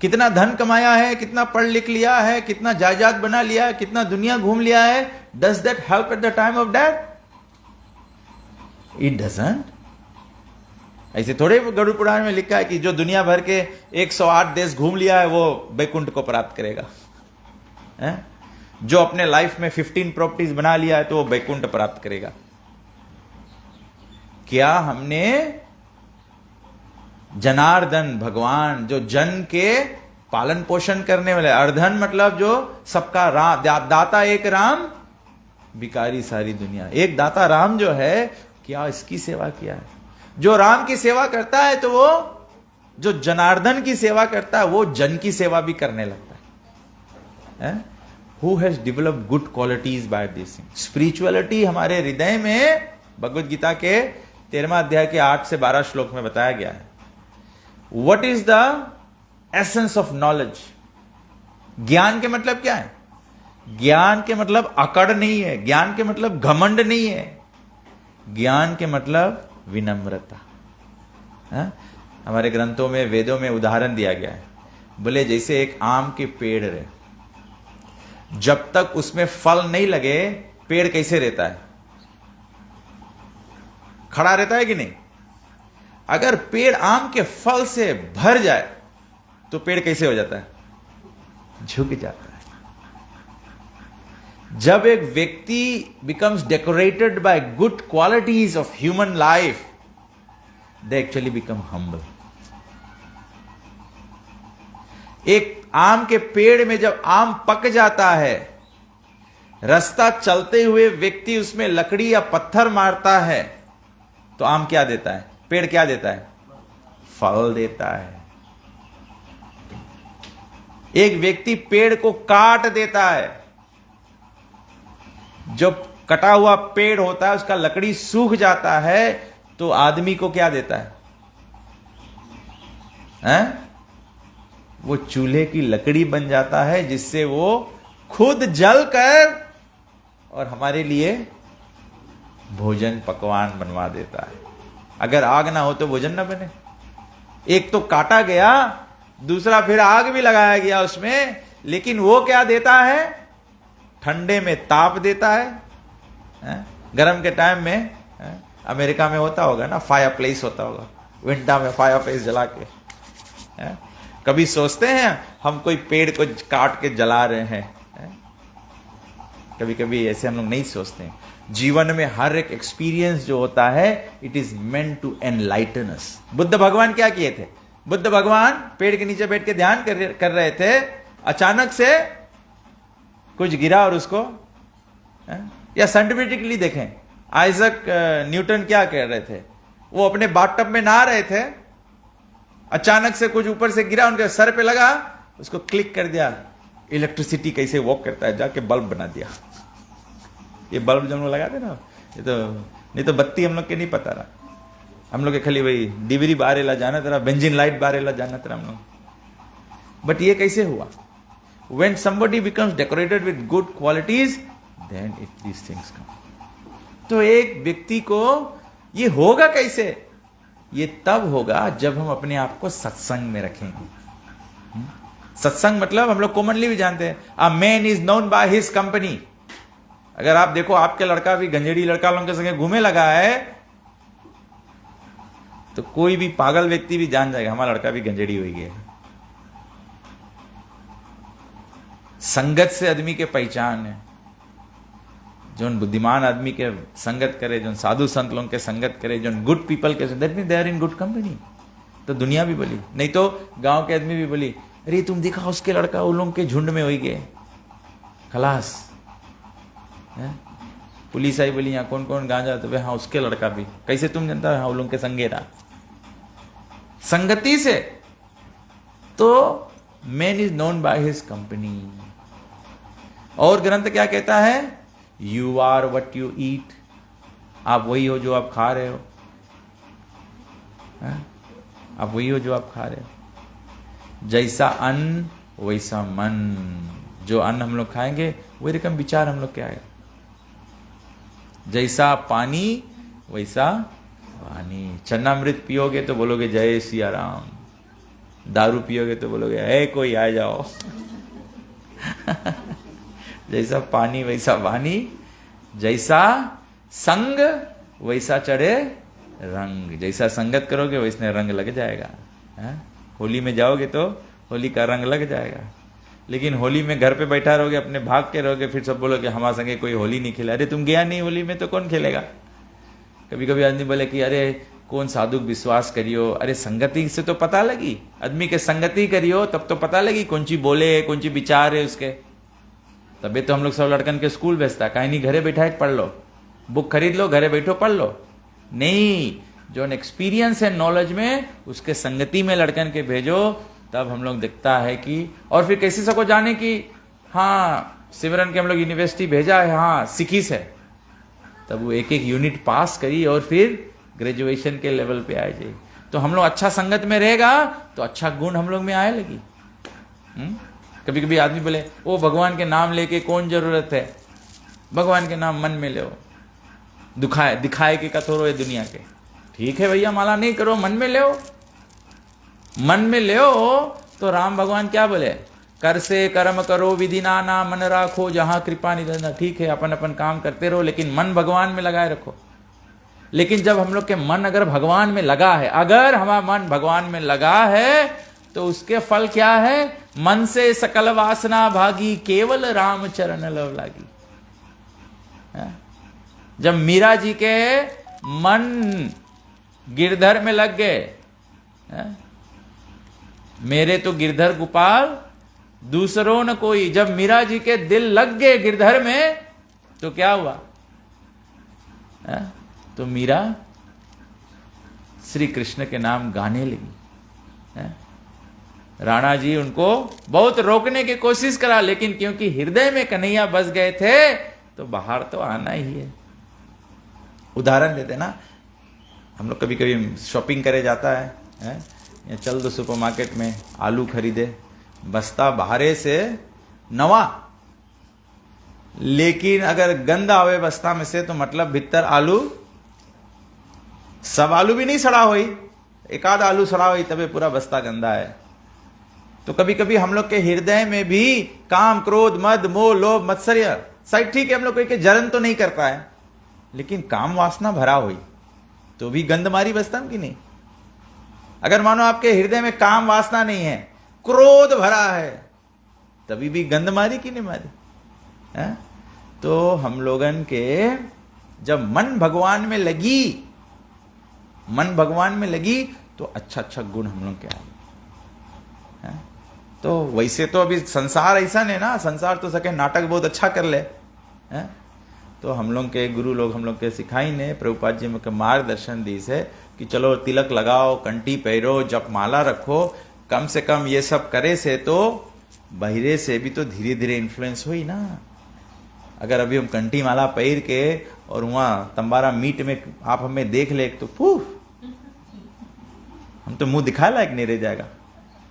कितना धन कमाया है, कितना पढ़ लिख लिया है, कितना जायदाद बना लिया है, कितना दुनिया घूम लिया है, does that help at the time of death? It doesn't. ऐसे थोड़े गरुड़ पुराण में लिखा है कि जो दुनिया भर के 108 देश घूम लिया है वो वैकुंठ को प्राप्त करेगा है? जो अपने लाइफ में 15 प्रॉपर्टीज बना लिया है तो वो वैकुंठ प्राप्त करेगा। क्या हमने जनार्दन भगवान, जो जन के पालन पोषण करने वाले, अर्धन मतलब जो सबका राम, दाता एक राम, भिखारी सारी दुनिया। एक दाता राम जो है, क्या इसकी सेवा किया है? जो राम की सेवा करता है तो वो जो जनार्दन की सेवा करता है वो जन की सेवा भी करने लगता है। Who has developed good qualities by this thing? Spirituality हमारे हृदय में भगवत गीता के 13वां अध्याय के 8 से 12 श्लोक में बताया गया है। What is the essence of knowledge? ज्ञान के मतलब क्या है? ज्ञान के मतलब अकड़ नहीं है, ज्ञान के मतलब घमंड नहीं है, ज्ञान के मतलब विनम्रता। हमारे ग्रंथों में, वेदों में उदाहरण दिया गया है। बोले जैसे एक आम के पेड़ रहे, जब तक उसमें फल नहीं लगे पेड़ कैसे रहता है? खड़ा रहता है कि नहीं? अगर पेड़ आम के फल से भर जाए तो पेड़ कैसे हो जाता है? झुक जाता है। जब एक व्यक्ति becomes decorated by good qualities of human life, they actually become humble. एक आम के पेड़ में जब आम पक जाता है, रास्ता चलते हुए व्यक्ति उसमें लकड़ी या पत्थर मारता है तो आम क्या देता है? पेड़ क्या देता है? फल देता है। एक व्यक्ति पेड़ को काट देता है, जब कटा हुआ पेड़ होता है उसका लकड़ी सूख जाता है तो आदमी को क्या देता है? वो चूल्हे की लकड़ी बन जाता है जिससे वो खुद जलकर और हमारे लिए भोजन पकवान बनवा देता है। अगर आग ना हो तो भोजन ना बने। एक तो काटा गया, दूसरा फिर आग भी लगाया गया उसमें, लेकिन वो क्या देता है? ठंडे में ताप देता है। गर्म के टाइम में अमेरिका में होता होगा ना, फायर प्लेस होता होगा, विंटर में फायर प्लेस जला के। कभी सोचते हैं हम कोई पेड़ को काट के जला रहे हैं? कभी कभी ऐसे हम लोग नहीं सोचते हैं। जीवन में हर एक एक्सपीरियंस जो होता है, it is meant to enlighten us. Buddha भगवान क्या किए थे? बुद्ध भगवान पेड़ के नीचे बैठ के ध्यान कर रहे थे, अचानक से कुछ गिरा और उसको, या साइंटिफिकली देखें, आइजक न्यूटन क्या कर रहे थे? वो अपने बाथटब में नहा रहे थे, अचानक से कुछ ऊपर से गिरा, उनके सर पे लगा, उसको क्लिक कर दिया। इलेक्ट्रिसिटी कैसे वर्क करता है, जाके बल्ब बना दिया। ये बल्ब जो हम लोग लगाते ना, ये तो नहीं तो बत्ती हम लोग के नहीं पता रहा, हम लोग के खाली वही डिबरी बारेला जाना तरह, बेंजीन लाइट बारेला जाना तरह हम लोग। बट ये कैसे हुआ? When somebody becomes decorated with good qualities, then these things come. तो एक व्यक्ति को ये होगा कैसे? ये तब होगा जब हम अपने आप को सत्संग में रखेंगे। सत्संग मतलब हम लोग कॉमनली भी जानते हैं, a man is known by his company. अगर आप देखो आपके लड़का भी गंजेड़ी लड़का लोगों के संगे घूमे लगा है तो कोई भी पागल व्यक्ति भी जान जाएगा हमारा लड़का भी गंजेड़ी हो गया। संगत से आदमी के पहचान है। जो बुद्धिमान आदमी के संगत करे, जो साधु संत लोगों के संगत करे, जो गुड पीपल के, that mean they are in good company. तो दुनिया भी बोली, नहीं तो गांव के आदमी भी बोली, अरे तुम देखा उसके लड़का उन लोगों के झुंड में हो गए, खलास। पुलिस आई बोली यहाँ कौन कौन गांजा, तो हाँ उसके लड़का भी। कैसे तुम जानता है? हाँ उन लोगों के संगे रहा, संगति से। तो man is known by his company. और ग्रंथ क्या कहता है? You are what you eat. आप वही हो जो आप खा रहे हो। आप वही हो जो आप खा रहे हो। जैसा अन्न वैसा मन। जो अन्न हम लोग खाएंगे वही रकम विचार हम लोग के आएगा। जैसा पानी वैसा पानी। चन्नामृत पियोगे तो बोलोगे जय सिया राम, दारू पियोगे तो बोलोगे ए कोई आ जाओ। जैसा पानी वैसा वाणी, जैसा संग वैसा चढ़े रंग। जैसा संगत करोगे वैसने रंग लग जाएगा। होली में जाओगे तो होली का रंग लग जाएगा। लेकिन होली में घर पे बैठा रहोगे, अपने भाग के रहोगे, फिर सब बोलोगे हमारे संगे कोई होली नहीं खेला। अरे तुम गया नहीं होली में तो कौन खेलेगा? कभी कभी आदमी बोले कि अरे कौन साधु विश्वास करियो। अरे संगति से तो पता लगी, आदमी के संगति करियो तब तो पता लगी कौन ची बोले, कौन ची विचार है उसके। तभी तो हम लोग सब लड़कन के स्कूल भेजता, कहीं नहीं घरे बैठा पढ़ लो, बुक खरीद लो, घरे बैठो पढ़ लो। नहीं, जो एक्सपीरियंस है नॉलेज में, उसके संगति में लड़कन के भेजो, तब हम लोग दिखता है कि। और फिर कैसे सको जाने कि हाँ सिमरन के हम लोग यूनिवर्सिटी भेजा है, हाँ सिखी से, तब वो एक एक यूनिट पास करी और फिर ग्रेजुएशन के लेवल पे आए जाए। तो हम लोग अच्छा संगत में रहेगा तो अच्छा गुण हम लोग में आए लगी। कभी कभी आदमी बोले ओ भगवान के नाम लेके कौन जरूरत है, भगवान के नाम मन में ले, दिखाए के कथोरो है दुनिया के। ठीक है भैया, माला नहीं करो, मन में ले, मन में ले। तो राम भगवान क्या बोले? कर से कर्म करो विधि नाना, मन राखो जहां कृपा निधन। ठीक है, अपन अपन काम करते रहो, लेकिन मन भगवान में लगाए रखो। लेकिन जब हम लोग के मन अगर भगवान में लगा है, अगर हमारा मन भगवान में लगा है, तो उसके फल क्या है? मन से सकल वासना भागी, केवल राम चरण लव लागी। जब मीरा जी के मन गिरधर में लग गए, मेरे तो गिरधर गोपाल दूसरों न कोई, जब मीरा जी के दिल लग गए गिरधर में, तो क्या हुआ? तो मीरा श्री कृष्ण के नाम गाने लगी। राणा जी उनको बहुत रोकने की कोशिश करा, लेकिन क्योंकि हृदय में कन्हैया बस गए थे, तो बाहर तो आना ही है। उदाहरण देते ना, हम लोग कभी कभी शॉपिंग करे जाता है, या चल दो सुपरमार्केट में, आलू खरीदे, बस्ता बाहरे से नवा, लेकिन अगर गंद आवे बस्ता में से, तो मतलब भीतर आलू, सब आलू भी नहीं सड़ा हुई, एक आध आलू सड़ा हुई, तबे पूरा बस्ता गंदा है। तो कभी कभी हम लोग के हृदय में भी काम, क्रोध, मद, मोह, लोभ, मत्सर्य, सही ठीक है, हम लोग कोई जलन तो नहीं करता है, लेकिन काम वासना भरा हुई तो भी गंद मारी बस्ता की नहीं। अगर मानो आपके हृदय में काम वासना नहीं है, क्रोध भरा है, तभी भी गंद मारी कि नहीं मारी है? तो हम लोगन के जब मन भगवान में लगी, मन भगवान में लगी, तो अच्छा अच्छा गुण हम लोग के आए। तो वैसे तो अभी संसार ऐसा नहीं ना, संसार तो सके नाटक बहुत अच्छा कर ले है? तो हम लोग के गुरु लोग हम लोग के सिखाई ने, प्रभुपाद जी में मार्गदर्शन दी से कि चलो तिलक लगाओ, कंठी पहरो, जप माला रखो, कम से कम ये सब करे से तो बहिरे से भी तो धीरे धीरे इन्फ्लुएंस हुई ना। अगर अभी हम कंठी माला पहर के और वहां तंबारा मीट में आप हमें देख ले, तो फूफ, हम तो मुंह दिखा लायक नहीं रह जाएगा।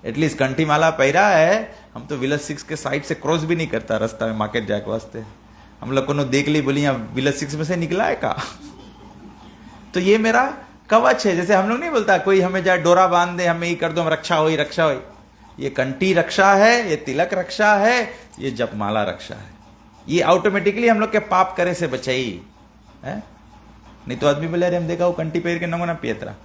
एटलीस्ट कंठी माला पहरा है, हम तो विलेज 6 के साइड से क्रॉस भी नहीं करता रास्ता में मार्केट जाए के वास्ते। हम लोग को देख ली, बोली यहाँ विलेज 6 में से निकला है का? तो ये मेरा कवच है। जैसे हम लोग नहीं बोलता कोई हमें जाए डोरा बांध दे, हमें ही कर दो, हम रक्षा हो, रक्षा हो। ये कंठी रक्षा है, ये तिलक रक्षा है, ये जपमाला रक्षा है। ये ऑटोमेटिकली हम लोग के पाप करे से बचाई है। नहीं तो आदमी बोले अरे हम देखा वो कंठी पहन के नंगो ना पियतरा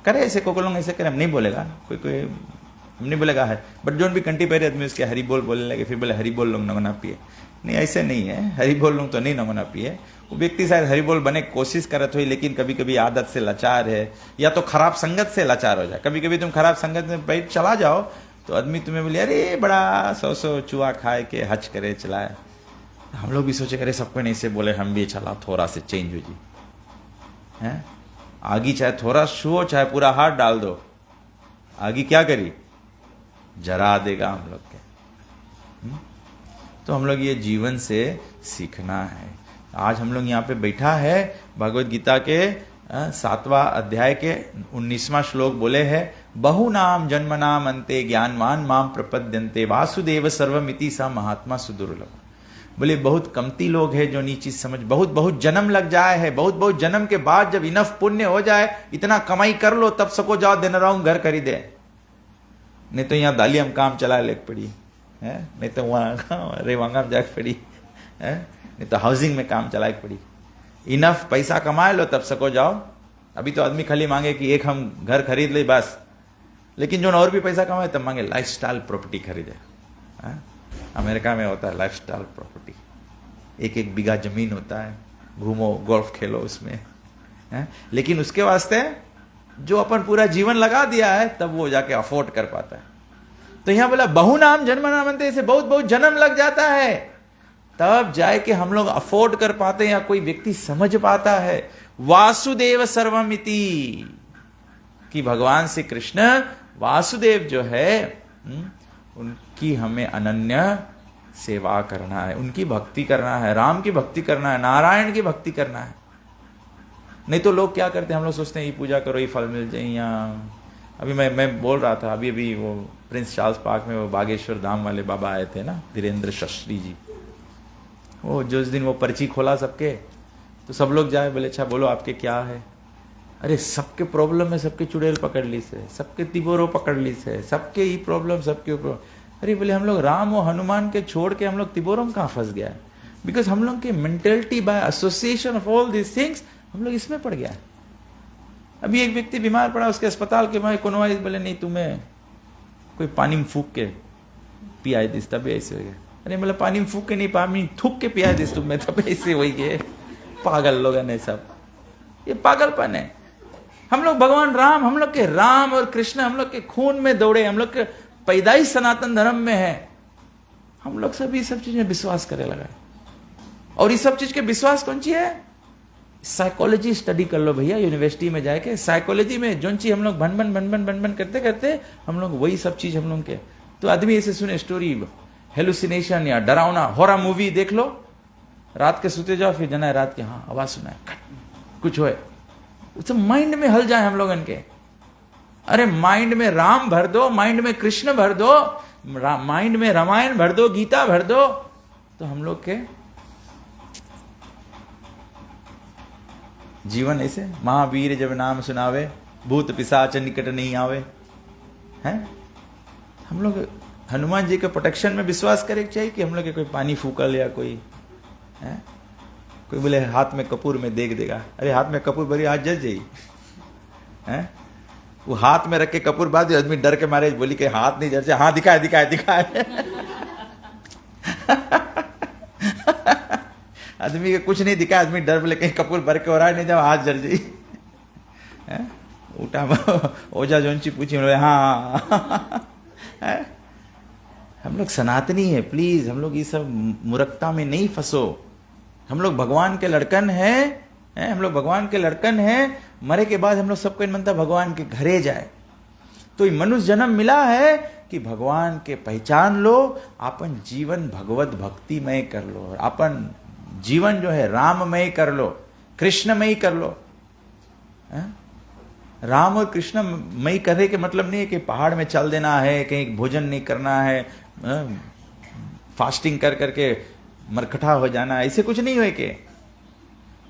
करे, ऐसे को लोग ऐसे करे, हम नहीं बोलेगा, कोई कोई हम नहीं बोलेगा है, बट जोन भी कंठी पहरे आदमी उसके हरी बोल बोलने लगे, फिर बोले हरी बोल लोग नंगो ना पिए। नहीं ऐसे नहीं है, हरि बोल लूँ तो नहीं नमन पिए। वो व्यक्ति शायद हरि बोल बने कोशिश करत हुई, लेकिन कभी कभी आदत से लाचार है, या तो खराब संगत से लाचार हो जाए। कभी कभी तुम खराब संगत में बैठ चला जाओ तो आदमी तुम्हें बोले अरे बड़ा सौ चूहा खाए के हच करे चलाए। हम लोग भी सोचे अरे सबको नहीं से बोले हम भी चला थोड़ा से चेंज हो जी है। आगी चाहे थोड़ा छुओ चाहे पूरा हाथ डाल दो, आगी क्या करी, जरा देगा हम लोग के। तो हम लोग ये जीवन से सीखना है। आज हम लोग यहाँ पे बैठा है, भगवत गीता के 7वां अध्याय के 19वां श्लोक बोले है, बहु नाम जन्म नाम अंते ज्ञानवान माम प्रपद्यन्ते वासुदेव सर्वमिति सा महात्मा सुदुर्लभ। बोले बहुत कमती लोग हैं जो नी चीज समझ, बहुत बहुत जन्म लग जाए है, बहुत बहुत जन्म के बाद जब इनफ पुण्य हो जाए, इतना कमाई कर लो, तब सको जाओ दिन राउंड घर खरीदे, नहीं तो यहाँ दालियाम काम चला लेक पड़ी है, नहीं तो वहाँ रेवांगा में जाके पड़ी है, नहीं तो हाउसिंग में काम चलाए पड़ी। इनफ पैसा कमा लो तब सको जाओ। अभी तो आदमी खाली मांगे कि एक हम घर खरीद ले बस, लेकिन जो और भी पैसा कमाए तब मांगे लाइफस्टाइल प्रॉपर्टी खरीदे। अमेरिका में होता है लाइफस्टाइल प्रॉपर्टी, एक एक बीघा जमीन होता है, घूमो गोल्फ खेलो उसमें है? लेकिन उसके वास्ते जो अपन पूरा जीवन लगा दिया है तब वो जाके अफोर्ड कर पाता है। तो यहां बोला बहु नाम जन्म नामंते, से बहुत बहुत जन्म लग जाता है तब जाए के हम लोग अफोर्ड कर पाते हैं या कोई व्यक्ति समझ पाता है वासुदेव सर्वमिति, कि भगवान श्री कृष्ण वासुदेव जो है उनकी हमें अनन्य सेवा करना है, उनकी भक्ति करना है, राम की भक्ति करना है, नारायण की भक्ति करना है। नहीं तो लोग क्या करते हैं, हम लोग सोचते हैं ये पूजा करो ये फल मिल जाए। या अभी मैं बोल रहा था, अभी वो प्रिंस चार्ल्स पार्क में वो बागेश्वर धाम वाले बाबा आए थे ना, धीरेन्द्र शास्त्री जी, वो जो उस दिन वो पर्ची खोला सबके, तो सब लोग जाए, बोले अच्छा बोलो आपके क्या है। अरे सबके प्रॉब्लम है, सबके चुड़ैल पकड़ ली से, सबके तिबोरो पकड़ ली से, सबके ही प्रॉब्लम, सबके प्रॉब्लम। अरे बोले हम लोग राम और हनुमान के छोड़ के हम लोग तिबोरो में कहाँ फंस गया है, बिकॉज हम लोग की mentality by association of all this things हम लोग इसमें पड़ गया है। अभी एक व्यक्ति बीमार पड़ा, उसके अस्पताल के वहां कोनो आई, बोले नहीं तुम्हें कोई पानी में फूक के पियाई दिस तब ऐसे हो गया। अरे मतलब पानी में फूक के नहीं, पानी थूक के पियाई दिस तुम्हें तब ऐसे हो गए। पागल लोग ने सब, ये पागलपन है। हम लोग भगवान राम, हम लोग के राम और कृष्ण हम लोग के खून में दौड़े, हम लोग के पैदाइश सनातन धर्म में है, हम लोग सब ये सब चीज में विश्वास करे लगा। और ये सब चीज के विश्वास कौन सी है, साइकोलॉजी स्टडी कर लो भैया, यूनिवर्सिटी में जाके साइकोलॉजी में जो चीज हम लोग भन करते करते हम लोग वही सब चीज हम लोग के। तो आदमी ऐसे सुने स्टोरी, हेलुसिनेशन या डरावना हॉरर मूवी देख लो, रात के सोते जाओ, फिर जना रात के हाँ आवाज सुना है कुछ होए, उसे माइंड में हल जाए हम लोग इनके। अरे माइंड में राम भर दो, माइंड में कृष्ण भर दो, माइंड में रामायण भर दो, गीता भर दो, तो हम लोग के जीवन ऐसे। महावीर जब नाम सुनावे, भूत पिशाच निकट नहीं आवे हैं। हम लोग हनुमान जी के प्रोटेक्शन में विश्वास करे चाहिए कि हम लोग के कोई पानी फूकल या कोई है, कोई बोले हाथ में कपूर में देख देगा। अरे हाथ में कपूर भरी हाथ जल जाई है, वो हाथ में रख के कपूर बाद आदमी डर के मारे बोली कि हाथ नहीं जल जाए, हाँ दिखाए दिखाए दिखाए आदमी के कुछ नहीं दिखा, आदमी डर बोले कहीं कपूर भर के हो रहा है, नहीं जब हाथ जल जाई उठा ओझा जोनची पूछी, हाँ हम लोग सनातनी है, प्लीज हम लोग ये सब मूर्खता में नहीं फंसो। हम लोग भगवान के लड़कन हैं, हम लोग भगवान के लड़कन हैं। मरे के बाद हम लोग सबको मनता भगवान के घरे जाए। तो मनुष्य जन्म मिला है कि भगवान के पहचान लो, अपन जीवन भगवत भक्ति में कर लो, अपन जीवन जो है राममय कर लो, कृष्णमय कर लो। राम और कृष्ण मई करे के मतलब नहीं है कि पहाड़ में चल देना है, कहीं भोजन नहीं करना है, फास्टिंग कर करके मरकटा हो जाना, ऐसे कुछ नहीं हो के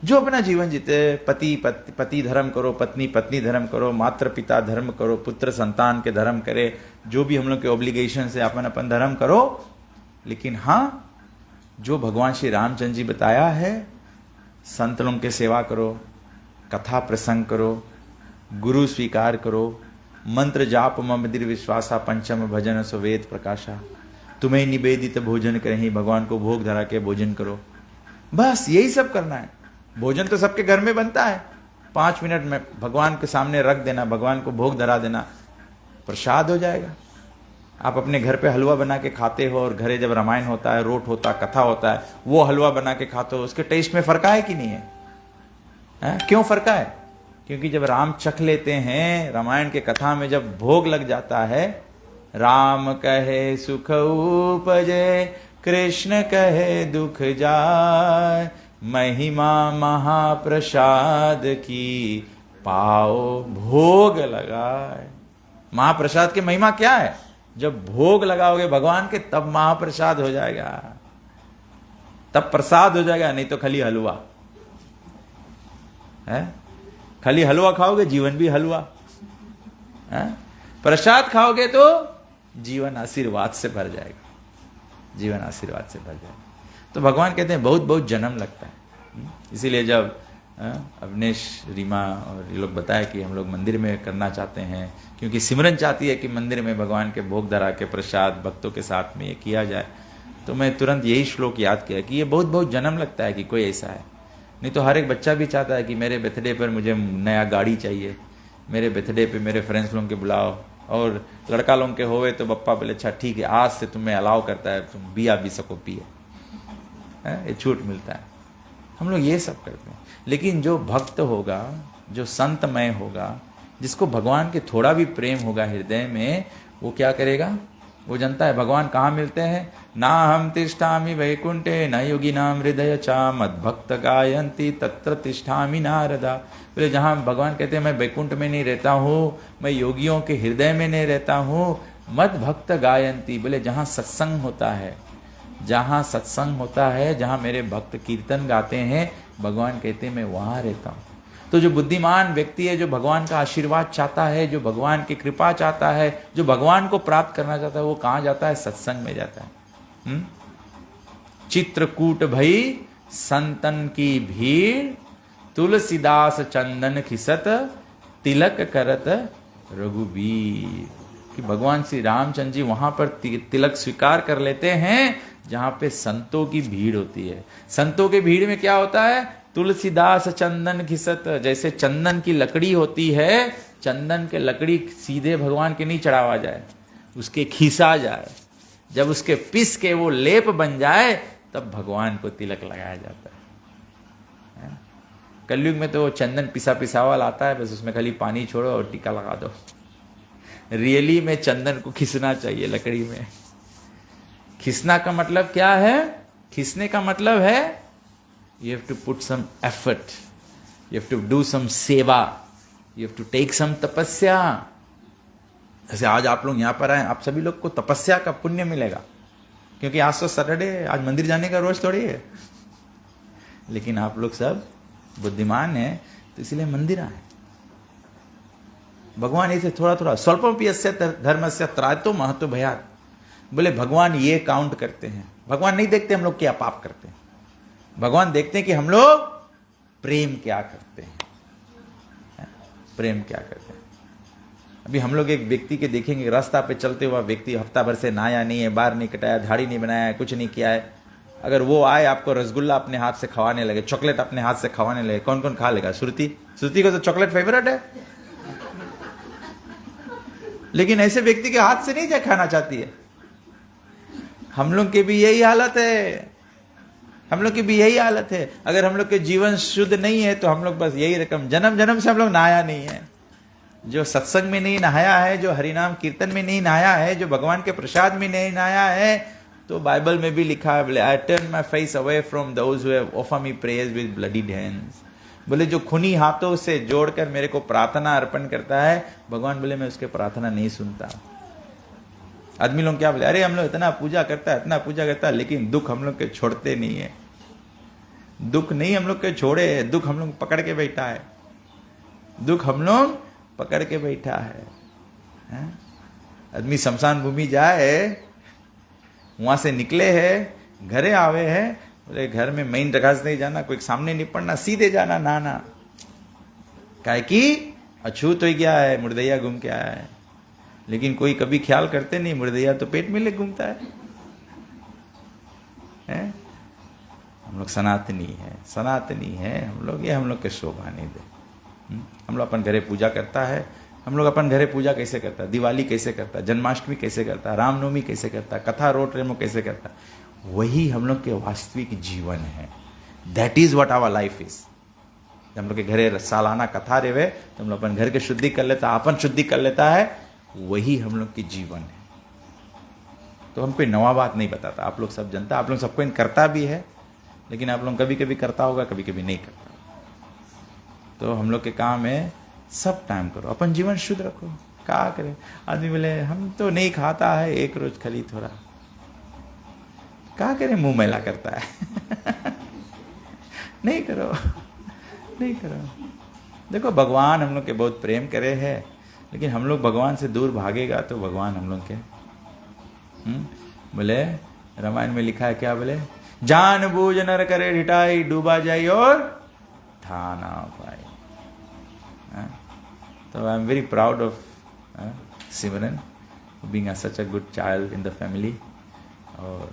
जो अपना जीवन जीते, पति धर्म करो, पत्नी पत्नी धर्म करो, मात्र पिता धर्म करो, पुत्र संतान के धर्म करे, जो भी हम लोग के ऑब्लिगेशन से अपन अपन धर्म करो। लेकिन हाँ, जो भगवान श्री रामचंद्र जी बताया है, संत लोगों के सेवा करो, कथा प्रसंग करो, गुरु स्वीकार करो, मंत्र जाप मम दृढ़ विश्वासा, पंचम भजन सो वेद प्रकाशा। तुम्हें निवेदित भोजन करें, भगवान को भोग धरा के भोजन करो, बस यही सब करना है। भोजन तो सबके घर में बनता है, 5 मिनट में भगवान के सामने रख देना, भगवान को भोग धरा देना, प्रसाद हो जाएगा। आप अपने घर पे हलवा बना के खाते हो और घरे जब रामायण होता है, रोट होता है, कथा होता है, वो हलवा बना के खाते हो, उसके टेस्ट में फर्क है कि नहीं है? क्यों फर्क है? क्योंकि जब राम चख लेते हैं, रामायण के कथा में जब भोग लग जाता है, राम कहे सुख उपजे, कृष्ण कहे दुख जाय, महिमा महाप्रसाद की पाओ भोग लगाए। महाप्रसाद की महिमा क्या है? जब भोग लगाओगे भगवान के, तब महाप्रसाद हो जाएगा, तब प्रसाद हो जाएगा, नहीं तो खाली हलवा है। खाली हलवा खाओगे, जीवन भी हलवा है। प्रसाद खाओगे तो जीवन आशीर्वाद से भर जाएगा, जीवन आशीर्वाद से भर जाएगा। तो भगवान कहते हैं बहुत बहुत जन्म लगता है। इसीलिए जब अवनेश, रीमा और ये लोग बताया कि हम लोग मंदिर में करना चाहते हैं, क्योंकि सिमरन चाहती है कि मंदिर में भगवान के भोग धरा के प्रसाद भक्तों के साथ में ये किया जाए, तो मैं तुरंत यही श्लोक याद किया कि ये बहुत बहुत जन्म लगता है कि कोई ऐसा है। नहीं तो हर एक बच्चा भी चाहता है कि मेरे बर्थडे पर मुझे नया गाड़ी चाहिए, मेरे बर्थडे पे मेरे फ्रेंड्स लोगों के बुलाओ, और लड़का लोगों के होवे तो पप्पा बोले अच्छा ठीक है, आज से तुम्हें अलाउ करता है, तुम बिया भी सको पिए, ये छूट मिलता है। हम लोग ये सब करते हैं। लेकिन जो भक्त होगा, जो संतमय होगा, जिसको भगवान के थोड़ा भी प्रेम होगा हृदय में, वो क्या करेगा? वो जानता है भगवान कहाँ मिलते हैं। ना हम तिष्ठामि वैकुंठे न योगिनाम हृदय चा मद्भक्त गायंती तत्र तिष्ठामि नारदा। बोले जहाँ भगवान कहते हैं मैं वैकुंठ में नहीं रहता हूँ, मैं योगियों के हृदय में नहीं रहता हूँ, मद भक्त गायंती, बोले जहाँ सत्संग होता है, जहाँ सत्संग होता है, जहाँ मेरे भक्त कीर्तन गाते हैं, भगवान कहते हैं मैं वहाँ रहता हूँ। तो जो बुद्धिमान व्यक्ति है, जो भगवान का आशीर्वाद चाहता है, जो भगवान की कृपा चाहता है, जो भगवान को प्राप्त करना चाहता है, वो कहाँ जाता है? सत्संग में जाता है। चित्रकूट भई संतन की भीड़, तुलसीदास चंदन खिसत, तिलक करत रघुबीर। कि भगवान श्री रामचंद्र जी वहां पर तिलक स्वीकार कर लेते हैं जहां पे संतों की भीड़ होती है। संतों की भीड़ में क्या होता है? तुलसीदास चंदन खिसत, जैसे चंदन की लकड़ी होती है, चंदन के लकड़ी सीधे भगवान के नहीं चढ़ावा जाए, उसके खिसा जाए, जब उसके पिस के वो लेप बन जाए तब भगवान को तिलक लगाया जाता है। कलयुग में तो वो चंदन पिसा पिसावा लाता है, बस उसमें खाली पानी छोड़ो और टीका लगा दो। रियली में चंदन को खिसना चाहिए लकड़ी में। खिसना का मतलब क्या है? खिसने का मतलब है you have to put some effort, you have to do some सेवा, you have to take some तपस्या। जैसे आज आप लोग यहाँ पर आए, आप सभी लोग को तपस्या का पुण्य मिलेगा, क्योंकि आज तो सैटरडे है, आज मंदिर जाने का रोज थोड़ी है। लेकिन आप लोग सब बुद्धिमान हैं तो इसलिए मंदिर आए। भगवान ऐसे थोड़ा थोड़ा स्वल्पमपि यस्य धर्मस्य त्रायतो महतो भयात्। बोले भगवान ये काउंट करते हैं। भगवान नहीं देखते हम लोग क्या पाप करते हैं, भगवान देखते हैं कि हम लोग प्रेम क्या करते हैं, प्रेम क्या करते हैं। अभी हम लोग एक व्यक्ति के देखेंगे, रास्ता पे चलते हुआ व्यक्ति हफ्ता भर से नहाया नहीं है, बाल नहीं कटाया, दाढ़ी नहीं बनाया है, कुछ नहीं किया है, अगर वो आए आपको रसगुल्ला अपने हाथ से खवाने लगे, चॉकलेट अपने हाथ से खवाने लगे, कौन कौन खा लेगा? श्रुति को तो चॉकलेट फेवरेट है, लेकिन ऐसे व्यक्ति के हाथ से नहीं खाना चाहती है। हम लोग की भी यही हालत है, हम लोग की भी यही हालत है। अगर हम लोग के जीवन शुद्ध नहीं है तो हम लोग बस यही रकम, जन्म जन्म से हम लोग नहाया नहीं है। जो सत्संग में नहीं नहाया है, जो हरिनाम कीर्तन में नहीं नहाया है, जो भगवान के प्रसाद में नहीं नहाया है, तो बाइबल में भी लिखा है, बोले I turn my face away from those who have offer me prayers with bloodied hands. बोले जो खूनी हाथों से जोड़कर मेरे को प्रार्थना अर्पण करता है, भगवान बोले मैं उसके प्रार्थना नहीं सुनता। आदमी लोग क्या बोले, अरे हम लोग इतना पूजा करता है, इतना पूजा करता है, लेकिन दुख हम लोग के छोड़ते नहीं है। दुख नहीं हम लोग के छोड़े, दुख हम लोग पकड़ के बैठा है, दुख हम लोग पकड़ के बैठा है। आदमी शमशान भूमि जाए, वहां से निकले है, घरे आवे है, बोले घर में मेन रखास नहीं जाना, कोई सामने नहीं पड़ना, सीधे जाना नहाना। काहे कि अछूत हो गया है, मुर्दैया घूम के आया है। लेकिन कोई कभी ख्याल करते नहीं, मुर्दैया तो पेट में ले घूमता है। हैं? हम लोग सनातनी है हम लोग, ये हम लोग के शोभा नहीं दे। हम लोग अपन घरे पूजा करता है, हम लोग अपन घरे पूजा कैसे करता है, दिवाली कैसे करता है, जन्माष्टमी कैसे करता है, रामनवमी कैसे करता है, कथा रोट रेमो कैसे करता है, वही हम लोग के वास्तविक जीवन है। That is what our life is. जब हम लोग के घरे सालाना कथा रेवे तो हम लोग अपन घर के शुद्धि कर लेता, अपन शुद्धि कर लेता है, वही हम लोग की जीवन है। तो हम कोई नवा बात नहीं बताता, आप लोग सब जनता, आप लोग सबको करता भी है, लेकिन आप लोग कभी कभी करता होगा, कभी कभी नहीं करता। तो हम लोग के काम है सब टाइम करो, अपन जीवन शुद्ध रखो। क्या करे आदमी बोले हम तो नहीं खाता है, एक रोज खाली थोड़ा, क्या करे मुंह मैला करता है। नहीं करो, नहीं करो। देखो भगवान हम लोग के बहुत प्रेम करे है, लेकिन हम लोग भगवान से दूर भागेगा तो भगवान हम लोग के बोले रामायण में लिखा है क्या, बोले जान बूझ नर करे ढिठाई, डूबा जाई और थाना पाई। तो I am very proud of Simran being such a good child in the family. और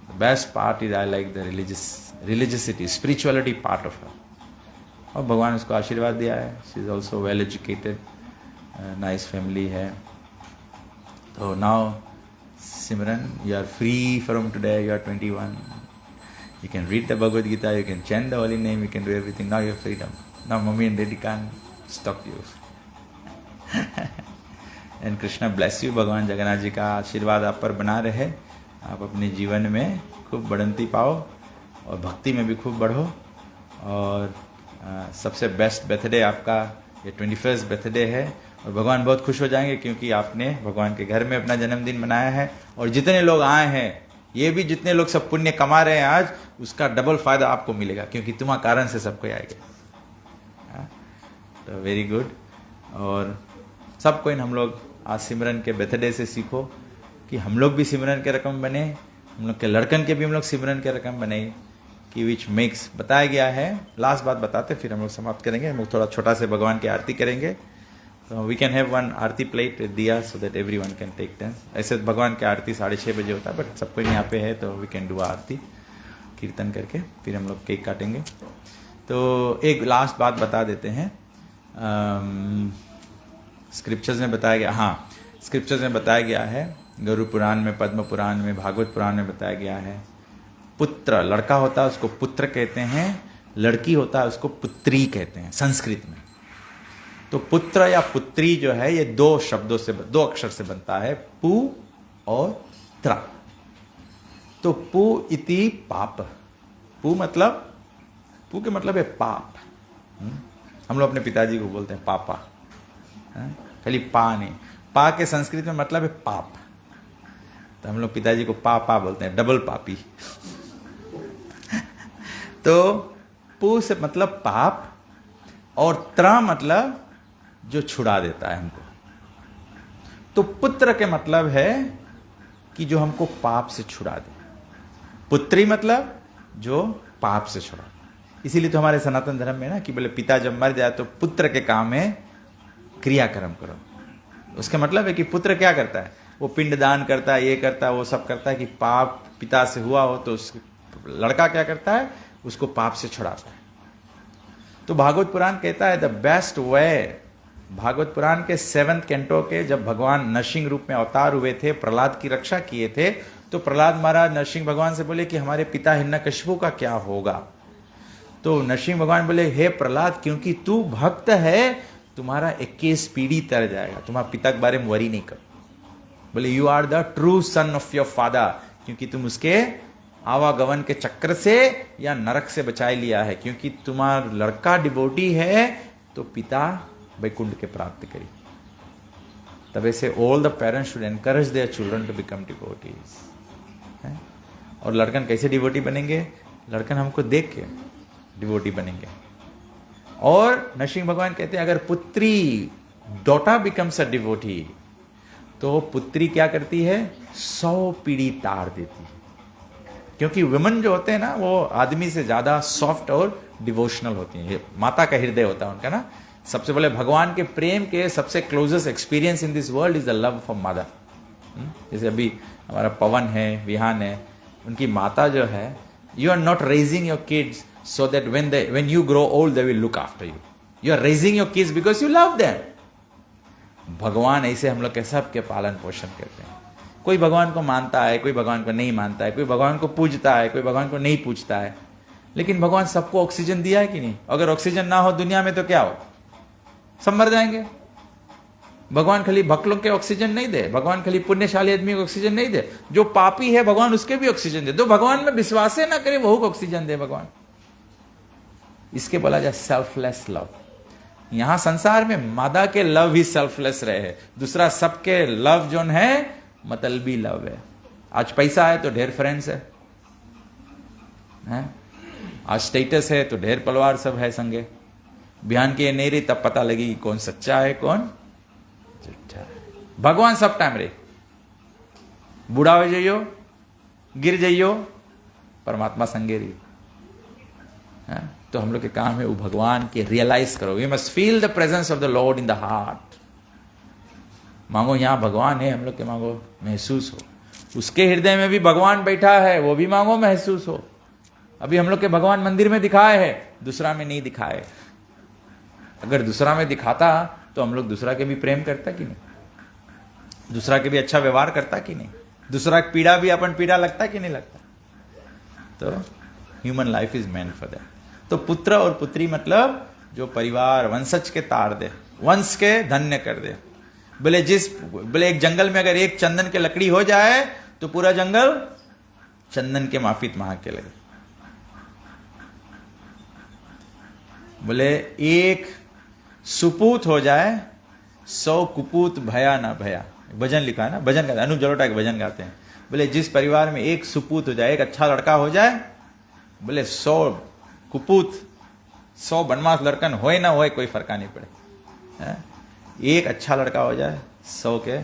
the best part is I like the religiosity, spirituality part of her. और भगवान उसको आशीर्वाद दिया है। She is also well educated, nice family है। तो now Simran, you are free from today, you are 21, you can read the Bhagavad Gita, you can chant the holy name, you can do everything. Now you have freedom. Now mommy and daddy can't stop you. And Krishna bless you. भगवान जगन्नाथ जी का आशीर्वाद आप पर बना रहे, आप अपने जीवन में खूब बढ़ंती पाओ और भक्ति में भी खूब बढ़ो। और सबसे बेस्ट बर्थडे आपका ये 21st बर्थडे है, और भगवान बहुत खुश हो जाएंगे क्योंकि आपने भगवान के घर में अपना जन्मदिन मनाया है। और जितने लोग आए हैं, ये भी जितने लोग सब पुण्य कमा रहे हैं आज, उसका डबल फायदा आपको मिलेगा, क्योंकि तुम्हारे कारण से सबको आएगा। तो वेरी गुड। और सबको इन हम लोग आज सिमरन के बर्थडे से सीखो कि हम लोग भी सिमरन के रकम बने, हम लोग के लड़कन के भी हम लोग सिमरन के रकम बने, कि विच मेक्स बताया गया है। लास्ट बात बताते फिर हम लोग समाप्त करेंगे। हम लोग थोड़ा छोटा से भगवान की आरती करेंगे। तो we can have one aarti plate दिया so that everyone can take turn. ऐसे भगवान की आरती 6:30 बजे होता है, बट सबको यहाँ पे है तो वी कैन डू आरती कीर्तन करके, फिर हम लोग केक काटेंगे। तो एक लास्ट बात बता देते हैं। स्क्रिप्चर्स में बताया गया, हाँ स्क्रिप्चर्स में बताया गया है, गरुड़ पुराण में, पद्म पुराण में, भागवत पुराण में बताया गया है, पुत्र लड़का होता है उसको पुत्र कहते हैं, लड़की होता है उसको पुत्री कहते हैं संस्कृत में। तो पुत्र या पुत्री जो है ये दो शब्दों से, दो अक्षर से बनता है, पु और त्र। तो पु इति पाप, पु के मतलब है पाप। हम लोग अपने पिताजी को बोलते हैं पापा, खाली पा नहीं, पा के संस्कृत में मतलब है पाप। तो हम लोग पिताजी को पापा बोलते हैं, डबल पापी। तो पु से मतलब पाप, और त्र मतलब जो छुड़ा देता है हमको। तो पुत्र के मतलब है कि जो हमको पाप से छुड़ा दे, पुत्री मतलब जो पाप से छुड़ा दे। इसीलिए तो हमारे सनातन धर्म में ना कि बोले पिता जब मर जाए तो पुत्र के काम में क्रियाक्रम करो। उसका मतलब है कि पुत्र क्या करता है, वो पिंडदान करता है, ये करता है, वो सब करता है कि पाप पिता से हुआ हो तो लड़का क्या करता है, उसको पाप से छुड़ाता है। तो भागवत पुराण कहता है द बेस्ट वे, भागवत पुराण के 7th कैंटो के जब भगवान नरसिंह रूप में अवतार हुए थे, प्रहलाद की रक्षा किए थे, तो प्रहलाद महाराज नरसिंह भगवान से बोले कि हमारे पिता हिरण्यकशिपु का क्या होगा। तो नरसिंह भगवान बोले हे प्रहलाद, क्योंकि तू भक्त है, तुम्हारा 21 पीढ़ी तर जाएगा, तुम्हारे पिता के बारे में वरी नहीं कर। बोले you are the true son of your father, क्योंकि तुम उसके आवागमन के चक्र से या नरक से बचाए लिया है, क्योंकि तुम्हारा लड़का डिवोटी है तो पिता वैकुंठ के प्राप्त करी। तब ऐसे all the parents should encourage their children to become devotees. और लड़कन कैसे डिवोटी बनेंगे, लड़कन हमको देख के डिवोटी बनेंगे। और नरसिंह भगवान कहते हैं अगर पुत्री डॉटर बिकम्स अ डिवोटी, तो पुत्री क्या करती है, 100 पीढ़ी तार देती है। क्योंकि वुमेन जो होते हैं ना, वो आदमी से ज्यादा सॉफ्ट और डिवोशनल होती हैं। माता का हृदय होता है उनका ना। सबसे पहले भगवान के प्रेम के सबसे closest experience in this world is the love for mother. जैसे अभी हमारा पवन है, विहान है, उनकी माता जो है, you are not raising your kids so that when you grow old they will look after you. You are raising your kids because you love them. भगवान ऐसे हम लोग के सबके पालन पोषण करते हैं. कोई भगवान को मानता है, कोई भगवान को नहीं मानता है, कोई भगवान को पूजता है, कोई भगवान को नहीं पूजता है. लेकिन भगवान सबको ऑक्सीजन दिया है कि नहीं? अगर ऑक्सीजन ना हो दुनिया में तो क्या हो? सब मर जाएंगे. भगवान खाली भक्त लोग के ऑक्सीजन नहीं दे, भगवान खाली पुण्यशाली आदमी को ऑक्सीजन नहीं दे, जो पापी है भगवान उसके भी ऑक्सीजन दे. तो भगवान में विश्वास ना करे वह ऑक्सीजन दे भगवान. इसके बोला जाए सेल्फलेस लव. यहां संसार में मादा के लव ही सेल्फलेस रहे, दूसरा सबके लव जो है मतलबी लव है. आज पैसा है तो ढेर फ्रेंड्स है, आज स्टेटस है तो ढेर परिवार सब है संगे. बयान की नहीं रही तब पता लगी कौन सच्चा है कौन झूठा है. भगवान सब टाइम रहे. बूढ़ा हो जाइयो, गिर जाइयो, परमात्मा संगे रही. तो हम लोग के काम है वो भगवान के रियलाइज करो. We must feel the presence of the lord in the heart. मांगो यहां भगवान है, हम लोग के मांगो महसूस हो. उसके हृदय में भी भगवान बैठा है, वो भी मांगो महसूस हो. अभी हम लोग के भगवान मंदिर में दिखाए है, दूसरा में नहीं दिखाए. अगर दूसरा में दिखाता तो हम लोग दूसरा के भी प्रेम करता कि नहीं? दूसरा के भी अच्छा व्यवहार करता कि नहीं? दूसरा की पीड़ा भी अपन पीड़ा लगता कि नहीं लगता? तो human life is meant for that. तो पुत्र और पुत्री मतलब जो परिवार वंशज के तार दे, वंश के धन्य कर दे. बोले एक जंगल में अगर एक चंदन के लकड़ी हो जाए तो पूरा जंगल चंदन के माफिक महक के लगे. बोले एक सुपूत हो जाए 100 कुपूत भया ना भया. भजन लिखा है ना, भजन गाते अनुप जलोटा के भजन गाते हैं. बोले जिस परिवार में एक सुपूत हो जाए, एक अच्छा लड़का हो जाए, बोले 100 कुपूत 100 बनमास लड़कन होए ना होए कोई फर्क नहीं पड़े. एक अच्छा लड़का हो जाए 100 के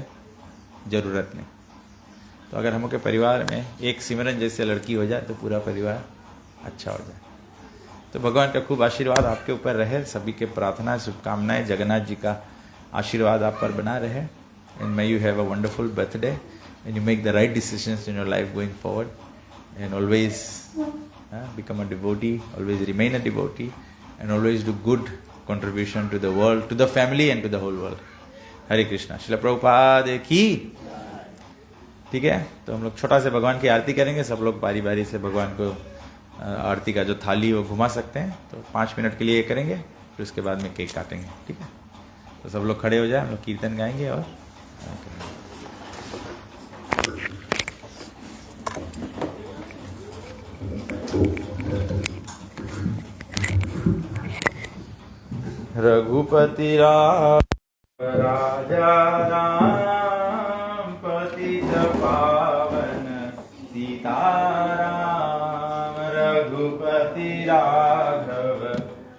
जरूरत नहीं. तो अगर हम के परिवार में एक सिमरन जैसे लड़की हो जाए तो पूरा परिवार अच्छा हो जाए. तो भगवान का खूब आशीर्वाद आपके ऊपर रहे. सभी के प्रार्थना शुभकामनाएं, जगन्नाथ जी का आशीर्वाद आप पर बना रहे. And may you have a wonderful birthday and you make the right decisions in your life going forward and always become a devotee, always remain a devotee and always do good contribution to the world, to the family and to the whole world. हरे कृष्णा. श्रील प्रभुपाद की. ठीक है, तो हम लोग छोटा से भगवान की आरती करेंगे. सब लोग बारी बारी से भगवान को आरती का जो थाली वो घुमा सकते हैं. तो 5 मिनट के लिए करेंगे, फिर उसके बाद में केक काटेंगे. ठीक है, तो सब लोग खड़े हो जाए, हम लोग कीर्तन गाएंगे और रघुपति राजा राम पतित पावन सीताराम. रघुपति राघव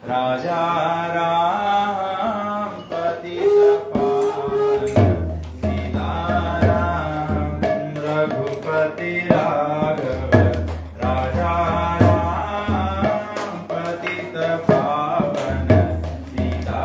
राजा राम पतित पावन सीताराम. रघुपति राघव राजा राम पतित पावन Sita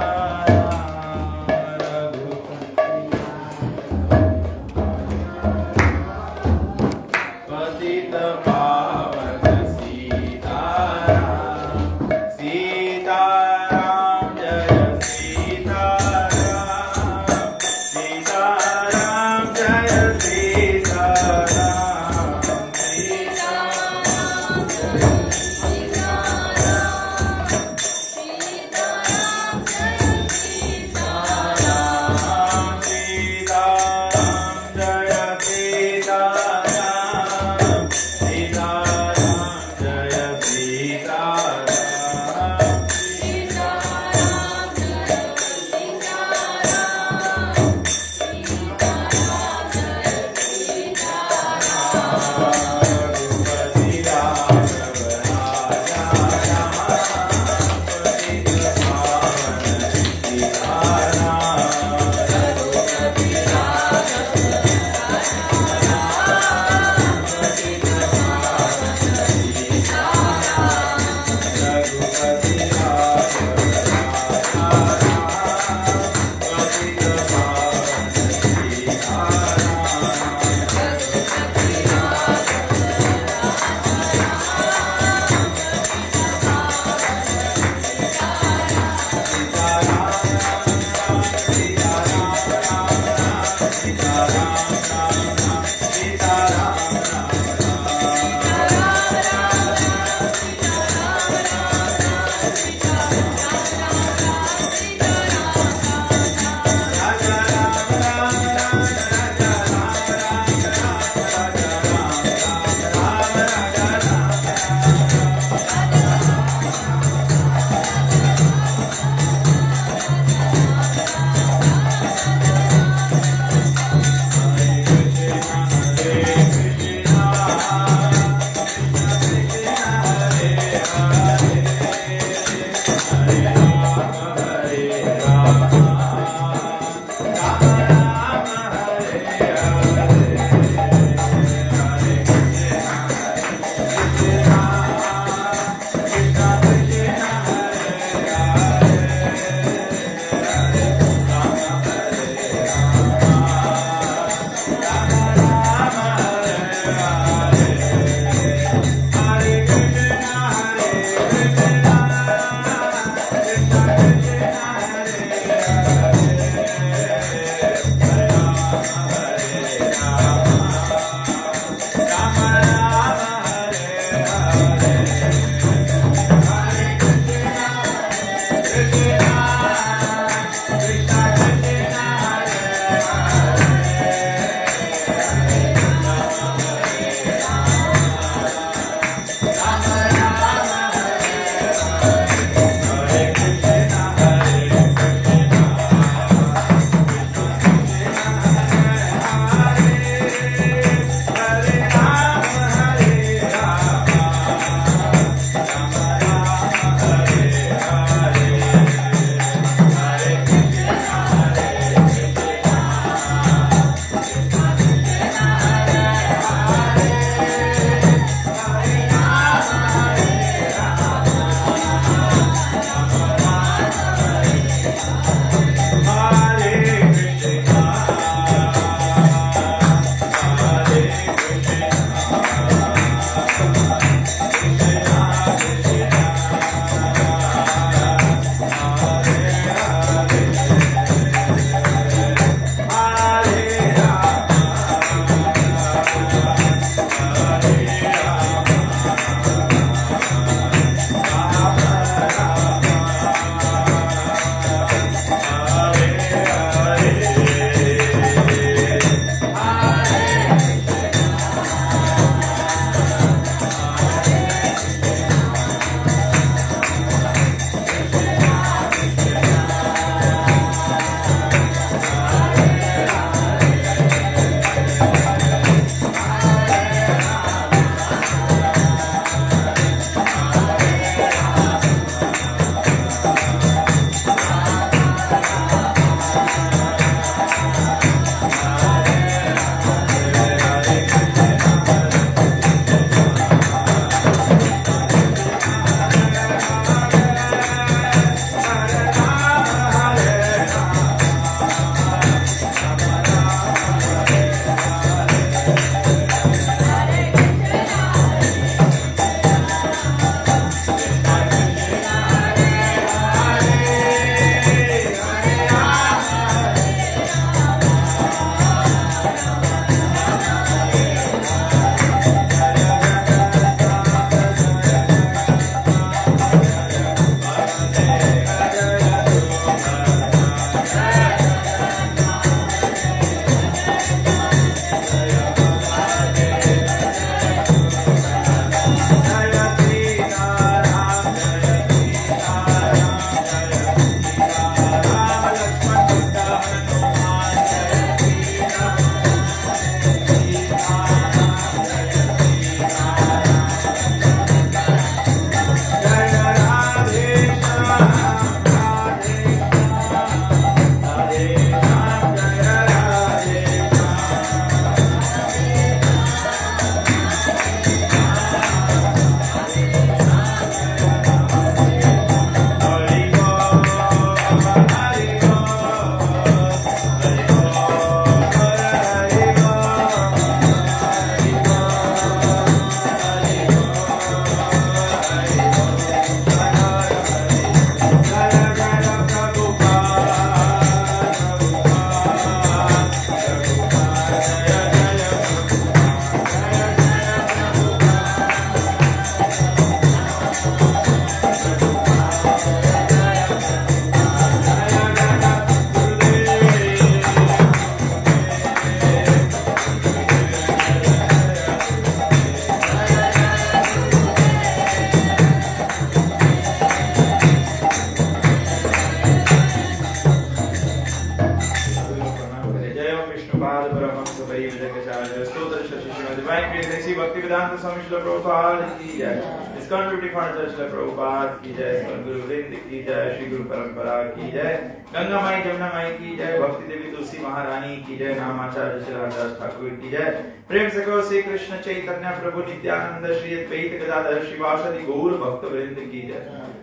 Divine Creator Sri Bhaktivedanta Swami Srila Prabhupada की जय, ISKCON Beauty Furniture Srila Prabhupada की जय, ISKCON Guru Vrinda की जय, श्री गुरु परंपरा की जय, गंगा माई जमुना माई की जय, भक्ति देवी तुलसी महारानी की जय, नामाचार्य श्री हरिदास ठाकुर की जय, प्रेम से कहो श्री कृष्ण चैतन्य प्रभु नित्यानंद श्री अद्वैत गदाधर श्रीवासदि गौर भक्त वृंद की जय,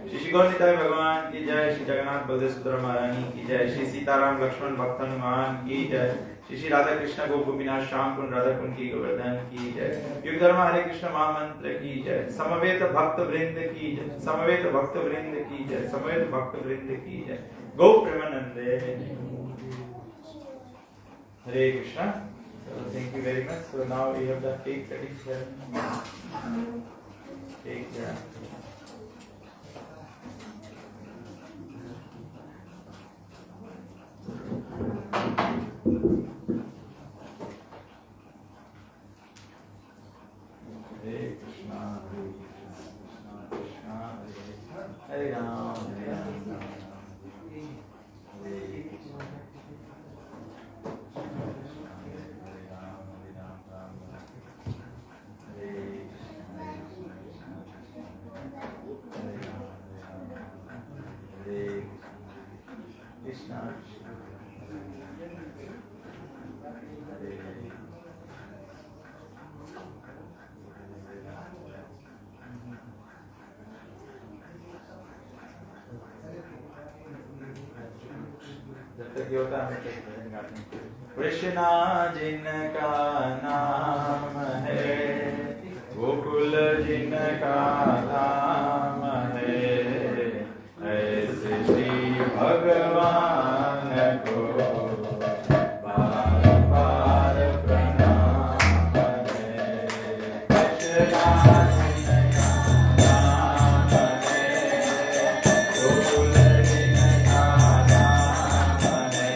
श्री गौरनिताय भगवान की जय, श्री जगन्नाथ बलदेव सुभद्रा महारानी की जय, श्री सीताराम लक्ष्मण भक्त हनुमान की जय, श्री राधा कृष्ण गोपीनाथ श्याम कुंड राधा कुंड की गोवर्धन की जय, युग धर्म हरे कृष्ण महामंत्र की जय, समवेत भक्त वृंद की जय, समवेत भक्त वृंद की जय, समवेत भक्त वृंद की जय, गौ प्रेमानंदे हरे Krishna. So thank you very much. So now we have the cake cutting ceremony. Cake, yeah. Hare Krishna, Krishna Krishna, Hare Ram, Hare Ram, Hare Krishna, Hare Ram, Ram Ram, Hare Krishna, Hare Krishna जिनका नाम है, गोकुल जिनका धाम है, ऐसे श्री भगवान को बार बार प्रणाम है। कृष्णा जिनका नाम है, गोकुल जिनका धाम है,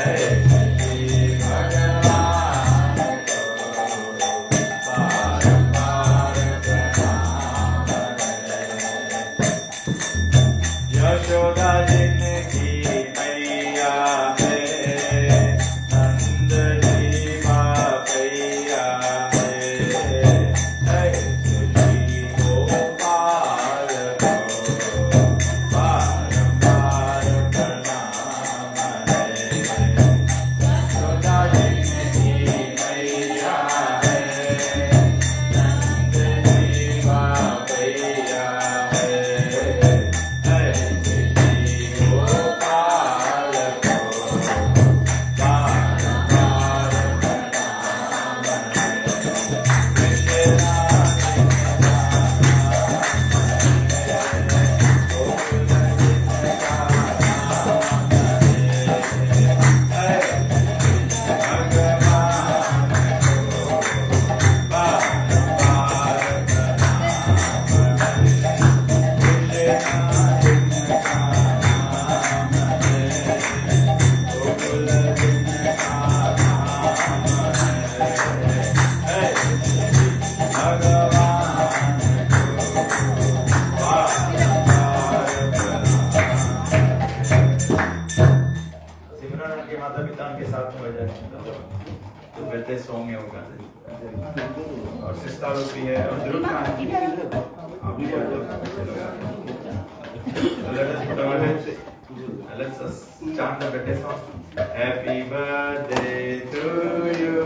ऐसे श्री भगवान को बार बार प्रणाम है। यशोदा जिनकी मैया है, नंद जी बापैया है, ऐसे श्री गोपाल को बार बार प्रणाम है। यशोदा जिनकी मैया है, नंद जी बापैया है, ऐसे श्री गोपाल को बार बार प्रणाम है। कृष्णा सिमरन के माता पिता के साथ में बजाए तो बेहतर सॉन्ग है होगा। और सिस्टर लोग भी है और ध्रुव का आप भी है तो let's chant the birthday song. Happy birthday to you,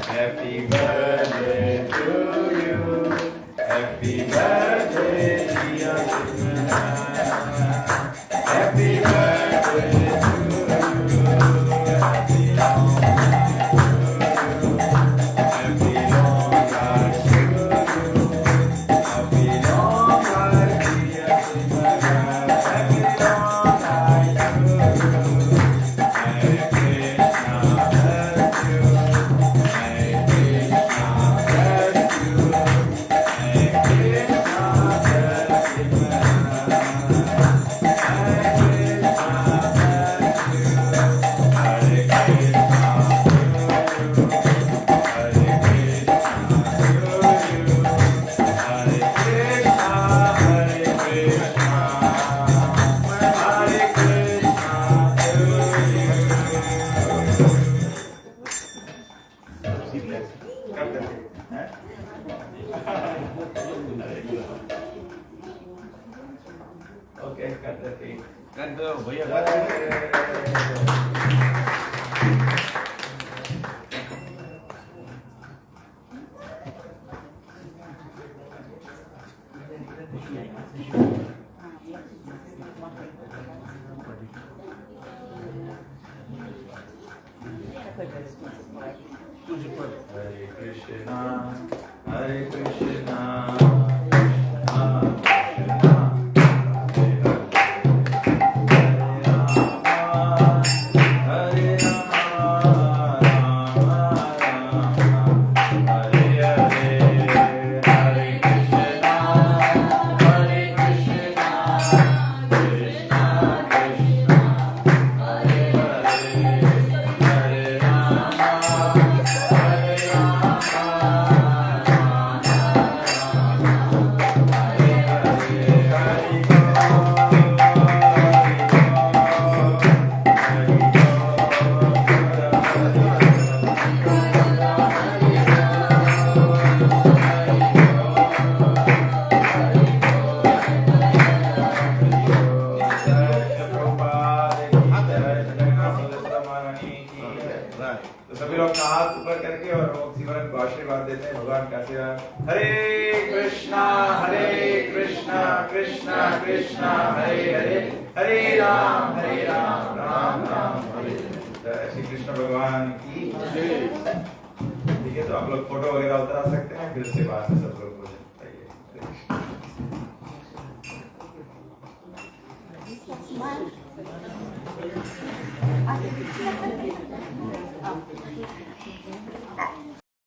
happy birthday to you, happy birthday dear Simran, happy birthday to you, happy long happy long life to you, happy long life dear Simran, happy long life to you. Hare Krishna bless you, Hare Krishna bless you, Hare Krishna कर देते हैं। Okay कर देते कर दो भैया। हरे कृष्णा हरे कृष्णा तो सभी लोग का हाथ ऊपर करके और जीवन को आशीर्वाद देते हैं भगवान का आशीर्वाद। हरे कृष्णा कृष्णा कृष्णा हरे हरे हरे राम राम राम हरे हरे। श्री कृष्ण भगवान की जय। ठीक है, तो आप लोग फोटो वगैरह उतार सकते हैं, फिर उसके बाद में सब लोग हो जाइए।